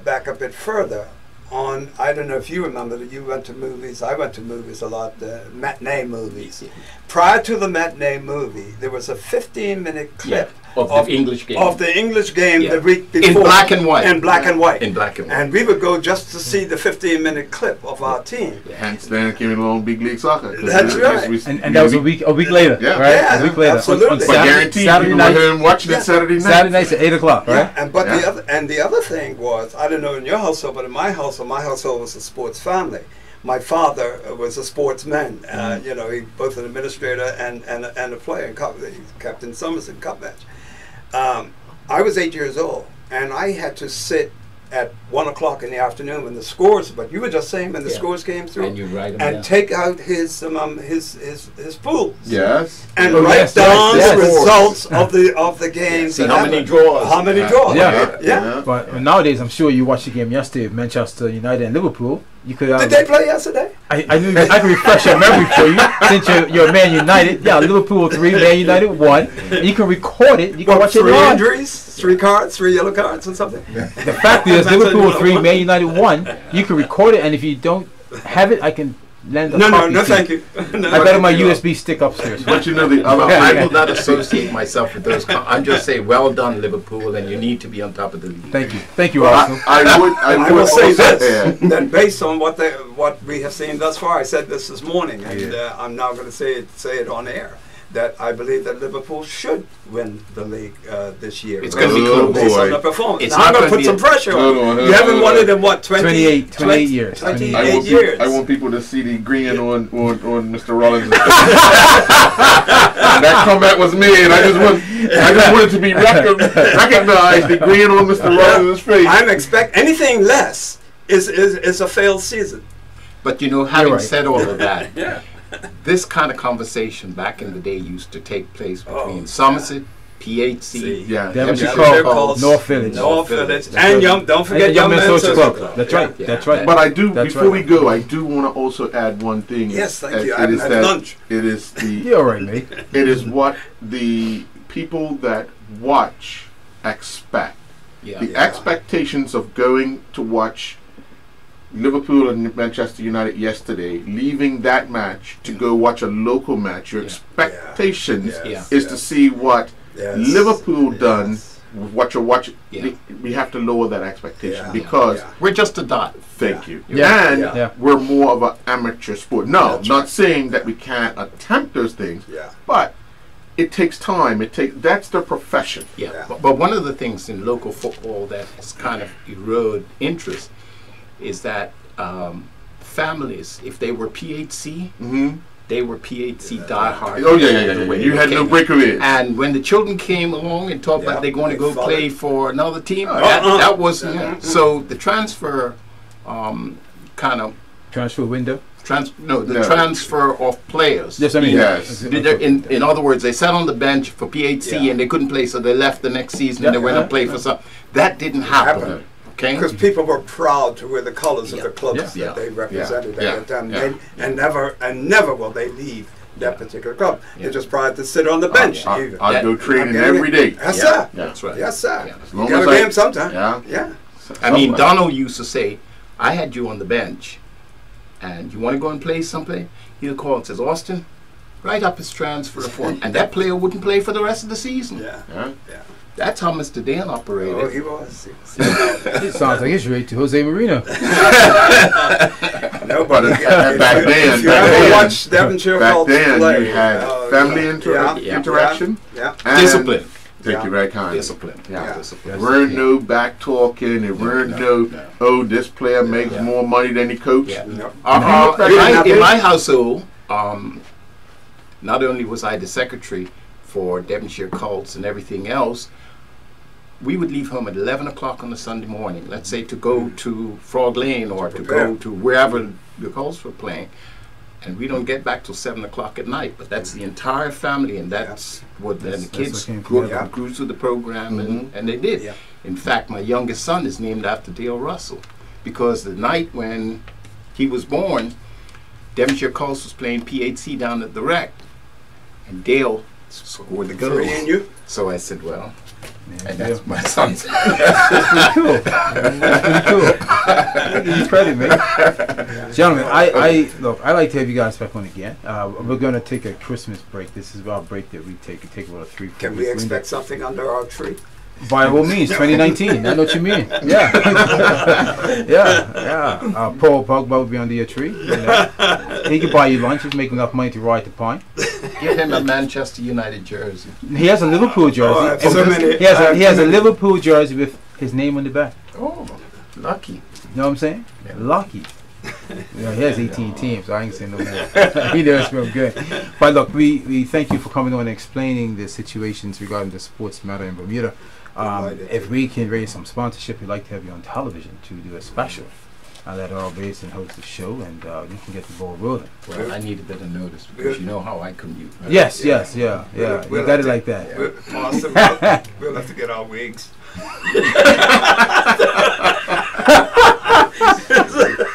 back a bit further. On, I don't know if you remember that you went to movies. I went to movies a lot, matinee movies. Prior to the matinee movie, there was a 15-minute clip Of the English game. of the English game Yeah. the week In before. black and white. In black and white. In black and white. And we would go just to see the 15-minute clip of our team. Hence, then came along big league soccer. 'Cause That's we- right. we- And that was a week later, Yeah. right? Yeah, a week later. absolutely. On But Saturday- guaranteed, Saturday people were night, here and watching Yeah. it Saturday night. Saturday nights at 8 o'clock, right? And the other thing was, I don't know in your household, but in my household was a sports family. My father was a sportsman. You know, he both an administrator and a player in cup, Captain Somerset Cup match. I was 8 years old, and I had to sit at 1 o'clock in the afternoon when the scores, but you were just saying when the Yeah. scores came through, And you write 'em and down. take out his pools. Yes. And Oh, write yes, down yes, the yes. results of the games. See that how happened. many draws. How many Yeah. draws? Yeah. Yeah. But nowadays, I'm sure you watched the game yesterday, Manchester United and Liverpool. You could. Did they play yesterday? I knew I could refresh your memory for you since you're Man United. Yeah, Liverpool 3, Man United 1. You can record it. You can watch it 3 live. injuries, 3 cards, 3 yellow cards, or something. The fact is, Liverpool 3, Man United 1. You can record it, and if you don't have it, I can lend a No, copy to thank you. No, I got it on my thank you. USB stick upstairs. But you know the other. I will not associate myself with those. I'm just saying, well done, Liverpool, and you need to be on top of the league. Thank you, Arsenal. I will say also this, add- that based on what we have seen thus far, I said this morning, and I'm now going to say it on air, that I believe that Liverpool should win the league this year. It's gonna be close. based on Boy. the performance. It's Now I'm not going to gonna put some be pressure Hold on on, you. hold Haven't on. won it in what, 28 years. 28 I want, years. I want people to see the grin on Mr. Rollins. That comeback was me, and I just wanted to be recognized. The grin on Mr. Rollins' face. I'm expect anything less is a failed season. But you know, having right. said all of that, this kind of conversation back in the day used to take place between Somerset, PHC, Yeah. Devonshire Devonshire Call, Colts, North Village. North Village, and don't forget And Young Men's Men's Social Social Club. Club. That's right. Yeah. That's right. But I do, That's before right. we go, I do want to also add one thing. Yes, thank As you. it I haven't is had that lunch. It is the You're all right, mate. it is what the people that watch expect. yeah, The expectations of going to watch Liverpool and Manchester United yesterday, leaving that match to go watch a local match, your Yeah. expectations Yes, is to see what yes, Liverpool done yes. with what you're watching. Yeah. We have to lower that expectation Yeah. because Yeah. we're just a dot. thank Yeah. you. Yeah. And Yeah. we're more of an amateur sport. No, That's not right. saying that we can't attempt those things, Yeah. but it takes time. That's their profession. Yeah, Yeah. But one of the things in local football that has kind of erode interest is that families, if they were PHC, Mm-hmm. they were PHC diehard. Oh yeah. You had no Okay. breakaways. And when the children came along and talked Yeah, about they're going to they go followed. play for another team, Oh, that was so the transfer kind of Transfer window. No. transfer of players. Yes, I mean. Yes. In other words, they sat on the bench for PHC Yeah. and they couldn't play, so they left the next season and Yeah, they went yeah, and played for some. That didn't happen. happened. Okay. Because people were proud to wear the colors of Yeah. the clubs Yeah. that they represented Yeah. at that time. Yeah. And never will they leave that particular club. Yeah. They're just proud to sit on the bench. I'd That- go training I'm getting every it. day. Yes, Yeah. sir. That's right. Yes, sir. Yeah. As You long got as a I- game sometime. Yeah. Yeah. I mean, Somewhere. Donald used to say, I had you on the bench, and you want to go and play something? He'll call and says, Austin, write up his transfer form. And that player wouldn't play for the rest of the season. Yeah. Yeah. That's how Mr. Dan operated. Oh, he was. It sounds like it's related to Jose Marino. Nobody. Back then, If you back ever then, watch Devonshire back Colts then play, you had family Yeah. interaction. Yeah. and- Discipline. Thank you very kind. Discipline. Yeah. Discipline. There weren't no back talking. There weren't no, oh, this player makes Yeah. more money than he coach. Yeah. No. In my household, not only was I the secretary for Devonshire Colts and everything else, we would leave home at 11 o'clock on a Sunday morning, let's say to go to Frog Lane or to go to wherever the Colts were playing. And we don't get back till 7 o'clock at night, but that's the entire family, and that's what then the That's kids what came grew, together. grew through the program, and they did. Yeah. In fact, my youngest son is named after Dale Russell, because the night when he was born, Devonshire Colts was playing PHC down at the rec, and Dale scored the goal. Three in you. So I said, well, Yeah, and yeah. that's my son's. That's pretty cool. That's pretty cool. Give you credit, man. Gentlemen, I look. I like to have you guys back on again. We're gonna take a Christmas break. This is our break that we take about a 3-4 Can we week window. expect something under our tree? By all means, 2019. I know what you mean. Yeah, yeah. Paul Pogba will be under your tree. You know. He can buy you lunch. He's making enough money to ride the pine. Give him a Manchester United jersey. He has a Liverpool jersey. I have so many- he has a Liverpool jersey with his name on the back. Oh, lucky. You know what I'm saying? Yeah. Lucky. You know, he has 18 teams, so I ain't saying no more. He does real good. But look, we thank you for coming on and explaining the situations regarding the sports matter in Bermuda. If we can raise some sponsorship, we'd like to have you on television to do a special. Let Earl Basin host the show, and you can get the ball rolling. Well, I need a bit of notice because you know how I commute. Right? Yes. You got it like that. Awesome. We'll have to get our wigs.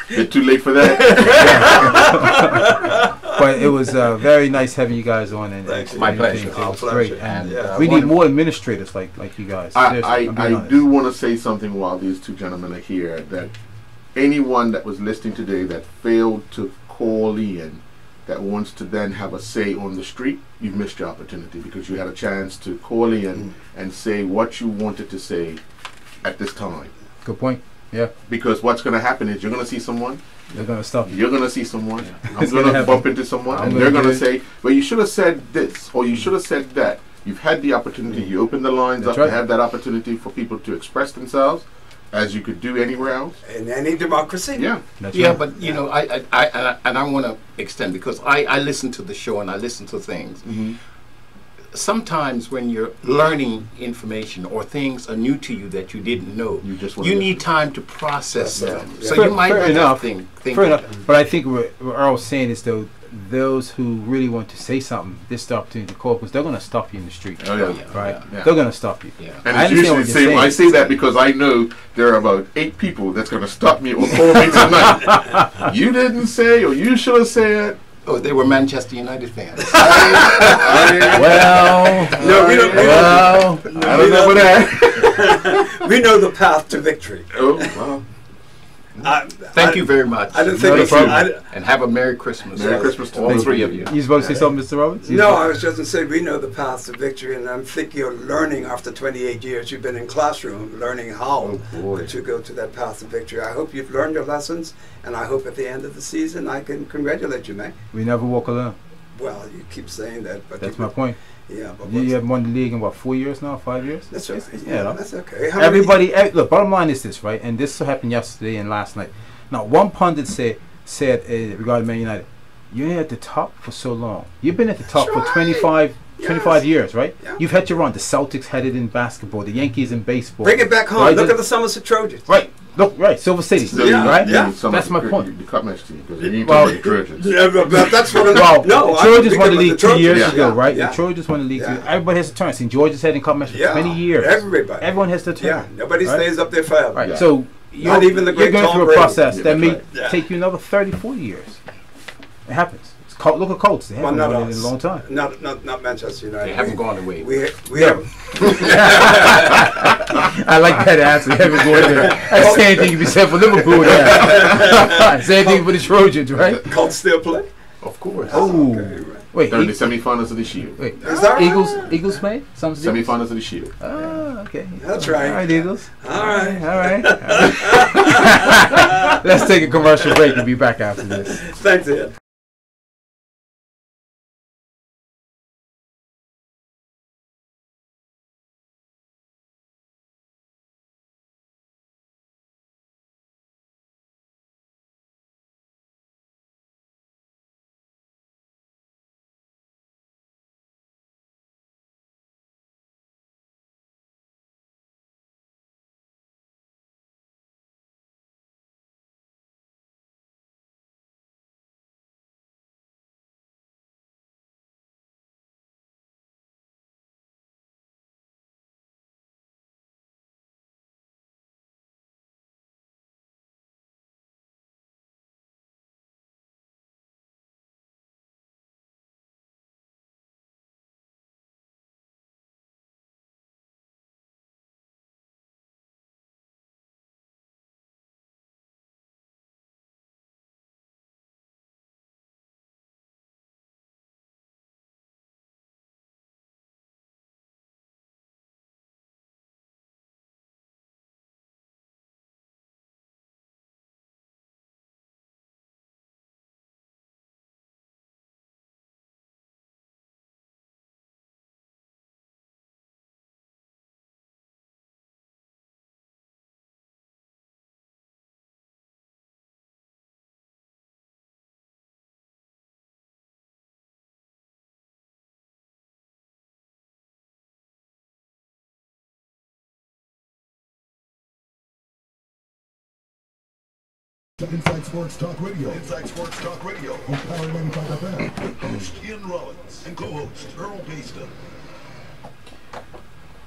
It's too late for that. But it was very nice having you guys on, and My pleasure. it was great. And we need more administrators like you guys. Seriously, I'm being I honest. do want to say something while these two gentlemen are here, that anyone that was listening today that failed to call in, that wants to then have a say on the street, you've missed your opportunity, because you had a chance to call in and say what you wanted to say at this time. Good point. Yeah, Because what's going to happen is you're going to see someone, they're gonna stop you. you're going to see someone, I'm It's going gonna to bump happen. into someone, I'm and gonna they're going do to say, well, you should have said this, or you should have said that. You've had the opportunity, you opened the lines That's up right. to have that opportunity for people to express themselves, as you could do anywhere else. In any democracy. Yeah. That's Yeah, right. but you know, I want to extend, because I listen to the show and I listen to things. Sometimes when you're learning information or things are new to you that you didn't know, You just wanna you need listen. time to process That's them. right. So Yeah. you might Fair not enough. think Fair enough. But I think what Earl's saying is, though, those who really want to say something, this is the opportunity to call, because they're going to stop you in the street. Oh, yeah. Oh, yeah. Right? Yeah. They're going to stop you. Yeah. And I it's understand usually what the you're same. I saying. say that because I know there are about 8 people that's going to stop me or call me tonight. You didn't say, or you should have said. Oh, they were Manchester United fans. Well, No, we don't. well, I don't know that. We know the path to victory. Oh, well. Thank you very much. I didn't Not a think problem. And have a Merry Christmas. Merry Christmas to all all three of you. you supposed to say something, Mr. Roberts? No, I was just going to say we know the path to victory, and I think you're learning after 28 years. You've been in classroom learning how to go to that path to victory. I hope you've learned your lessons, and I hope at the end of the season I can congratulate you, man. We never walk alone. Well, you keep saying that, but That's my point. Yeah, but You haven't won the league in, what, 4 years now? 5 years? that's right. Yeah, no. That's okay. How many- Everybody, look, bottom line is this, right? And this happened yesterday and last night. Now, one pundit said regarding Man United, you're at the top for so long. You've been at the top That's for right. 25 years, right? Yeah. You've had your run. The Celtics had it in basketball. The Yankees in baseball. Bring it back home. Right? Look at the Somerset Trojans. Right. Look, right. Silver City. Yeah, Right? yeah. That's my point. The cup match team, because you need Well, to make Trojans. Yeah, but that's what I'm. Well, no, the I'm Trojans thinking won the about league 2 Trojans. years Yeah. ago, right? Yeah. The Trojans won the league. Yeah. Everybody has a turn. St. George's had in cup match for Yeah. 20 years. Everybody. Everyone has their turn. Yeah, nobody Right? stays up there forever. Right. Yeah. So Not even the you're great going Tom through a Brady. process Yeah, that may that's right. Yeah. take you another 30, 40 years. It happens. Look at Colts. They Well, haven't not won it in us. a long time. Not Manchester United. They haven't gone away. We No. have. I like that answer. They haven't gone there. That's the same thing you be said for Liverpool. There. Same thing for the Trojans, right? Colts still play. Of course. Oh, Okay, right. wait. They're in the semifinals of the Shield. Wait. Is that right? Eagles play? Some Semifinals of the Shield. Oh, okay. That's right. All right, Eagles. All right. All right. Let's take a commercial break and be back after this. Thanks, Ed. Inside Sports Talk Radio. Inside Sports Talk Radio on Power 95 FM with host Ian Rollins and co-host Earl Baston.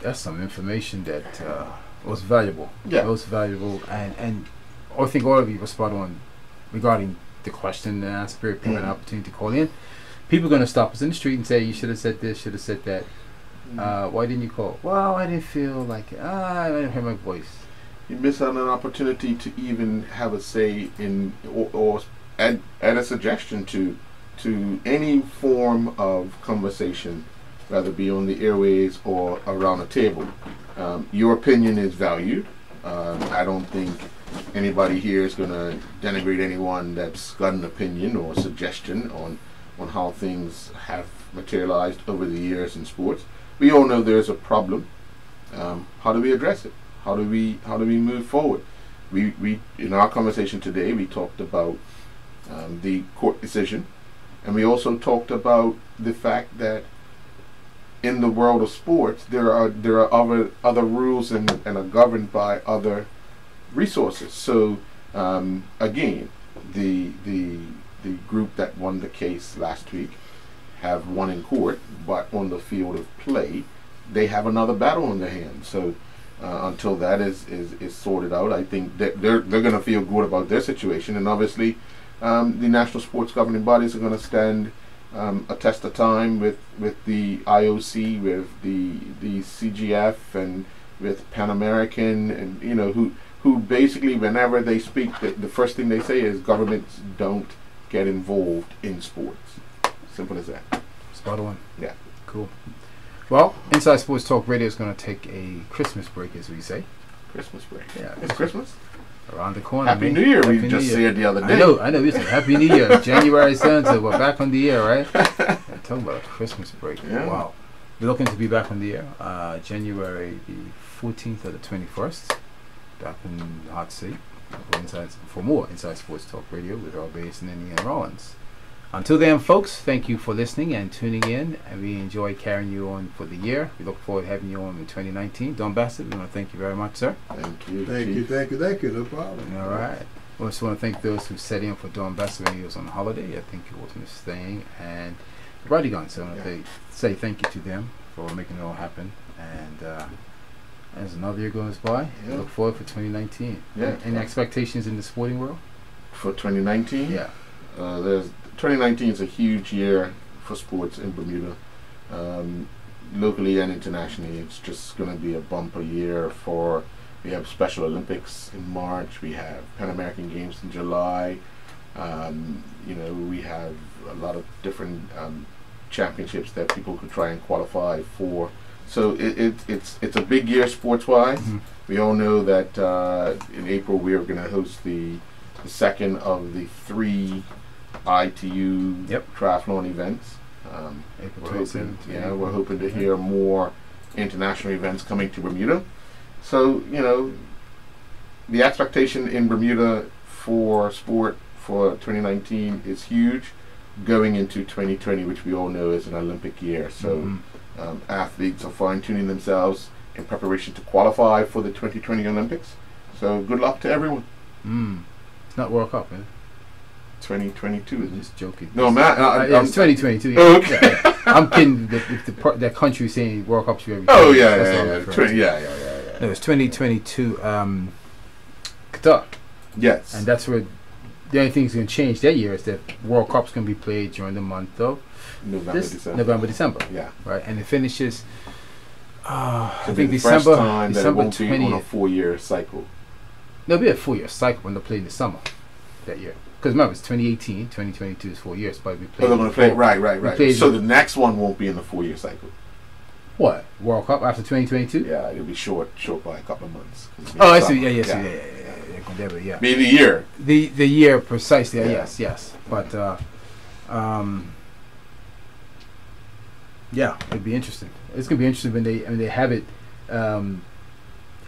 That's some information that was valuable. Yeah. Most valuable, and I think all of you were spot on regarding the question and answer period, an opportunity to call in. People are going to stop us in the street and say, you should have said this, should have said that. Why didn't you call? Well, I didn't feel like it. I didn't hear my voice. You miss out on an opportunity to even have a say in or add a suggestion to any form of conversation, whether it be on the airways or around a table. Your opinion is valued. I don't think anybody here is going to denigrate anyone that's got an opinion or suggestion on how things have materialized over the years in sports. We all know there's a problem. How do we address it? How do we move forward? We in our conversation today we talked about the court decision, and we also talked about the fact that in the world of sports there are other rules and are governed by other resources. So again, the group that won the case last week have won in court, but on the field of play they have another battle on their hands. So until that is sorted out, I think that they're going to feel good about their situation, and obviously the national sports governing bodies are going to stand a test of time with the IOC, with the CGF, and with Pan American, and who basically whenever they speak, the first thing they say is governments don't get involved in sports. Simple as that. Spot on. Yeah. Cool. Well, Inside Sports Talk Radio is going to take a Christmas break, as we say. Christmas break. Yeah. It's Christmas. Around the corner. Happy New Year. We just said the other day. I know. We said Happy New Year. January 7th, so we're back on the air, right? I'm talking about a Christmas break. Yeah. Wow. We're looking to be back on the air January the 14th or the 21st. Back in the hot seat for more Inside Sports Talk Radio with Earl Bass and Ian Rollins. Until then, folks, thank you for listening and tuning in, and we enjoy carrying you on for the year. We look forward to having you on in 2019. Don Bassett, we want to thank you very much, sir. Thank you. Thank you. No problem. All right. We also want to thank those who set in for Don Bassett when he was on holiday. I think he wasn't staying. And Roddy Gun, so I want to say thank you to them for making it all happen. And as another year goes by, we look forward for 2019. Yeah. Any expectations in the sporting world? For 2019? Yeah. 2019 is a huge year for sports in Bermuda. Locally and internationally, it's just going to be a bumper year we have Special Olympics in March, we have Pan American Games in July, we have a lot of different championships that people could try and qualify for. So it's a big year sports-wise. Mm-hmm. We all know that in April we are going to host the second of the 3 ITU triathlon events. We're hoping to hear more international events coming to Bermuda. So the expectation in Bermuda for sport for 2019 is huge, going into 2020, which we all know is an Olympic year. So athletes are fine-tuning themselves in preparation to qualify for the 2020 Olympics. So good luck to everyone. It's not World Cup, man. 2022. I'm just joking. No, man. It's 2022. Yeah. Oh, okay. Yeah. I'm kidding. If that country is saying World Cup should be every Oh, year, yeah. No, it's 2022. Qatar. Yes. And that's where the only thing that's going to change that year is that World Cup's going to be played during the month of November, December. Yeah. Right, and it finishes. I the think first December. time that it won't 20th. be on a 4-year cycle. There'll be a 4-year cycle when they play in the summer that year. Because remember, it's 2018, 2022 is 4 years, but we play. Oh, they're going to play right. So the next one won't be in the 4-year cycle. What, World Cup after 2022? Yeah, it'll be short by a couple of months. Oh, I see. Yeah. Maybe the year. The year precisely. Yes. But it'd be interesting. It's gonna be interesting when they have it in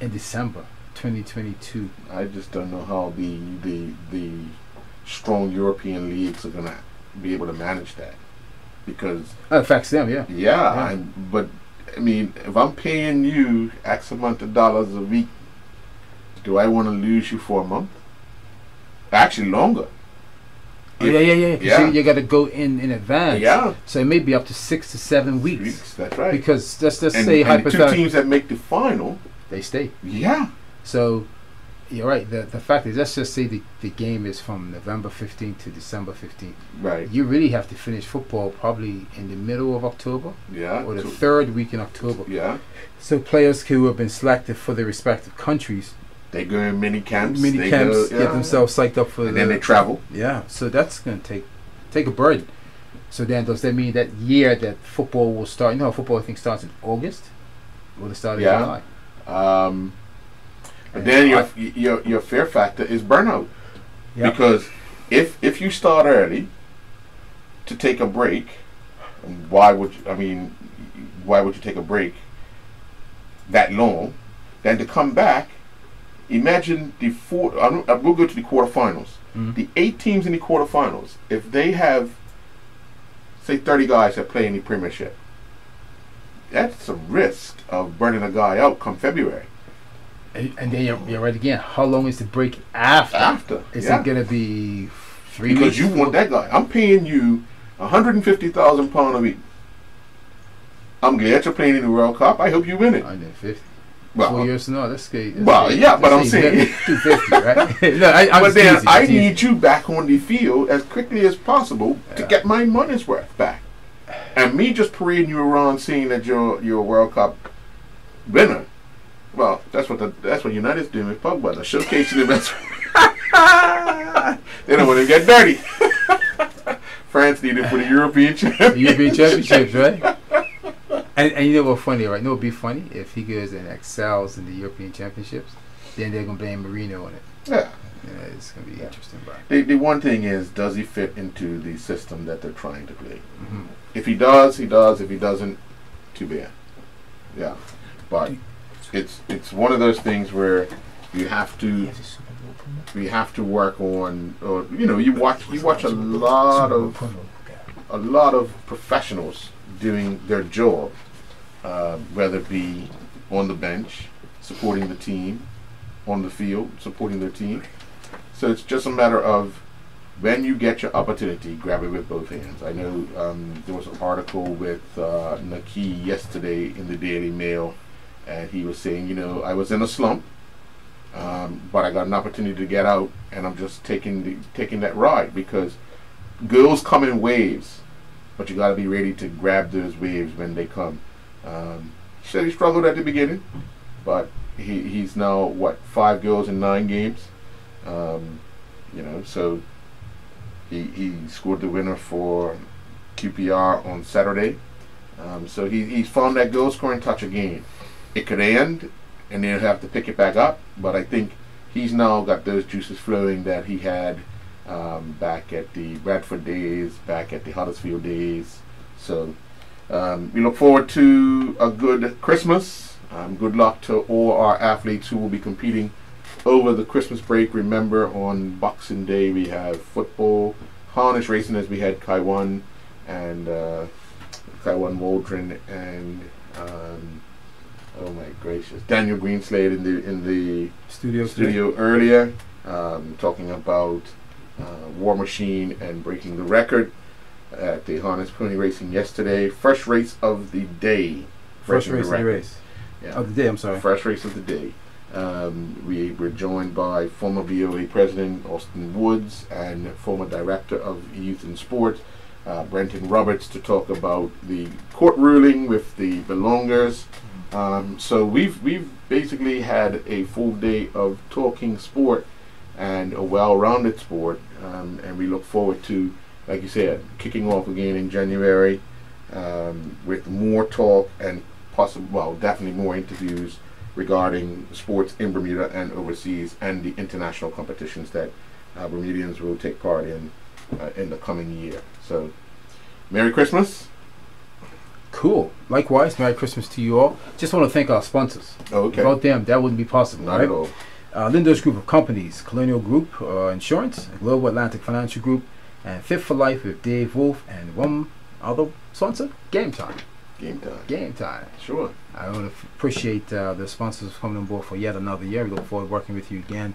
December 2022. I just don't know how the strong European leagues are gonna be able to manage that, because it affects them. But I mean, if I'm paying you X amount of dollars a week, do I want to lose you for a month? Actually, longer. Oh, yeah. 'Cause Yeah. You got to go in advance. Yeah. So it may be up to 6 to 7 weeks. That's right. Because let's say and the two hypothetically teams that make the final, they stay. yeah, So you're right. The fact is, let's just say the game is from November 15th to December 15th. right, You really have to finish football probably in the middle of October yeah, or the so- third week in October. yeah. So players who have been selected for their respective countries, They go in mini camps, mini they camps, go, yeah. get themselves psyched up for and then they travel. Yeah, so that's going to take a burden. So then does that mean that year that football will start? You know, football I think starts in August. Will it start in Yeah. July? But then your fear factor is burnout. Yeah. Because if you start early to take a break, why would you take a break that long? Then to come back, imagine we'll go to the quarterfinals. Mhm. The 8 teams in the quarterfinals, if they have, say, 30 guys that play in the Premiership, that's a risk of burning a guy out come February. And then you're right again. How long is the break after? Is yeah. it going to be 3 Because weeks? you want that guy. I'm paying you £150,000 a week. I'm glad you're playing in the World Cup. I hope you win it. 150. Well, 4 years no, that's good. Well, yeah, but I'm saying 250, right? No, I'm but just then teasing, I I'm teasing. need you back on the field as quickly as possible to Yeah. get my money's worth back. And me just parading you around saying that you're a World Cup winner. Well, that's what United's doing with Pogba. They're showcasing him as they don't want to get dirty. France needed for the European Championship. The European Championships, right? And you know what's funny, right? You know what'd be funny? If he goes and excels in the European Championships, then they're going to blame Mourinho on it. Yeah. Yeah, it's going to be interesting. But The one thing is, does he fit into the system that they're trying to play? Mhm. If he does, he does. If he doesn't, too bad. Yeah. But it's one of those things where you have to work on, or you watch a lot of professionals doing their job, whether it be on the bench supporting the team, on the field supporting their team. So it's just a matter of when you get your opportunity, grab it with both hands. I know there was an article with Naki yesterday in the Daily Mail, and he was saying, I was in a slump, but I got an opportunity to get out, and I'm just taking that ride, because girls come in waves, but you got to be ready to grab those waves when they come. He said he struggled at the beginning, but he's now 5 goals in 9 games. So he scored the winner for QPR on Saturday. So he's found that goal scoring touch again. It could end, and they'll have to pick it back up. But I think he's now got those juices flowing that he had back at the Bradford days, back at the Huddersfield days. So we look forward to a good Christmas. Good luck to all our athletes who will be competing over the Christmas break. Remember, on Boxing Day we have football, harness racing, as we had Kaiwan and Kaiwan Waldron and oh my gracious, Daniel Greenslade in the studio earlier, talking about War Machine and breaking the record at the harness pony racing yesterday. First race of the day. first breaking race the of the record. race. Yeah. Of the day, I'm sorry. First race of the day. We were joined by former VOA President Austin Woods and former Director of Youth and Sport, Brenton Roberts, to talk about the court ruling with the belongers. So we've basically had a full day of talking sport, and a well-rounded sport, and we look forward to, like you said, kicking off again in January with more talk and definitely more interviews regarding sports in Bermuda and overseas, and the international competitions that Bermudians will take part in the coming year. So, Merry Christmas. Cool. Likewise, Merry Christmas to you all. Just want to thank our sponsors. Okay. Without them, that wouldn't be possible, Not right? at all. Lindo's Group of Companies, Colonial Group Insurance, Global Atlantic Financial Group, and Fit for Life with Dave Wolf, and one other sponsor, Game Time. Game time. Game Time. Sure. I want to appreciate the sponsors coming on board for yet another year. We look forward to working with you again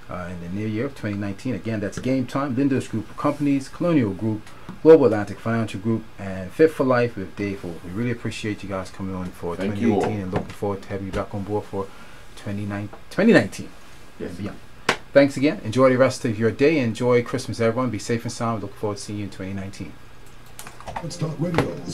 in the near year of 2019. Again, that's Game Time, Lindos Group of Companies, Colonial Group, Global Atlantic Financial Group, and Fit for Life with Dave Holt. We really appreciate you guys coming on for Thank you 2018 all. and looking forward to having you back on board for 2019. Yes. Yeah. Thanks again. Enjoy the rest of your day. Enjoy Christmas, everyone. Be safe and sound. Look forward to seeing you in 2019. Sports Talk Radio is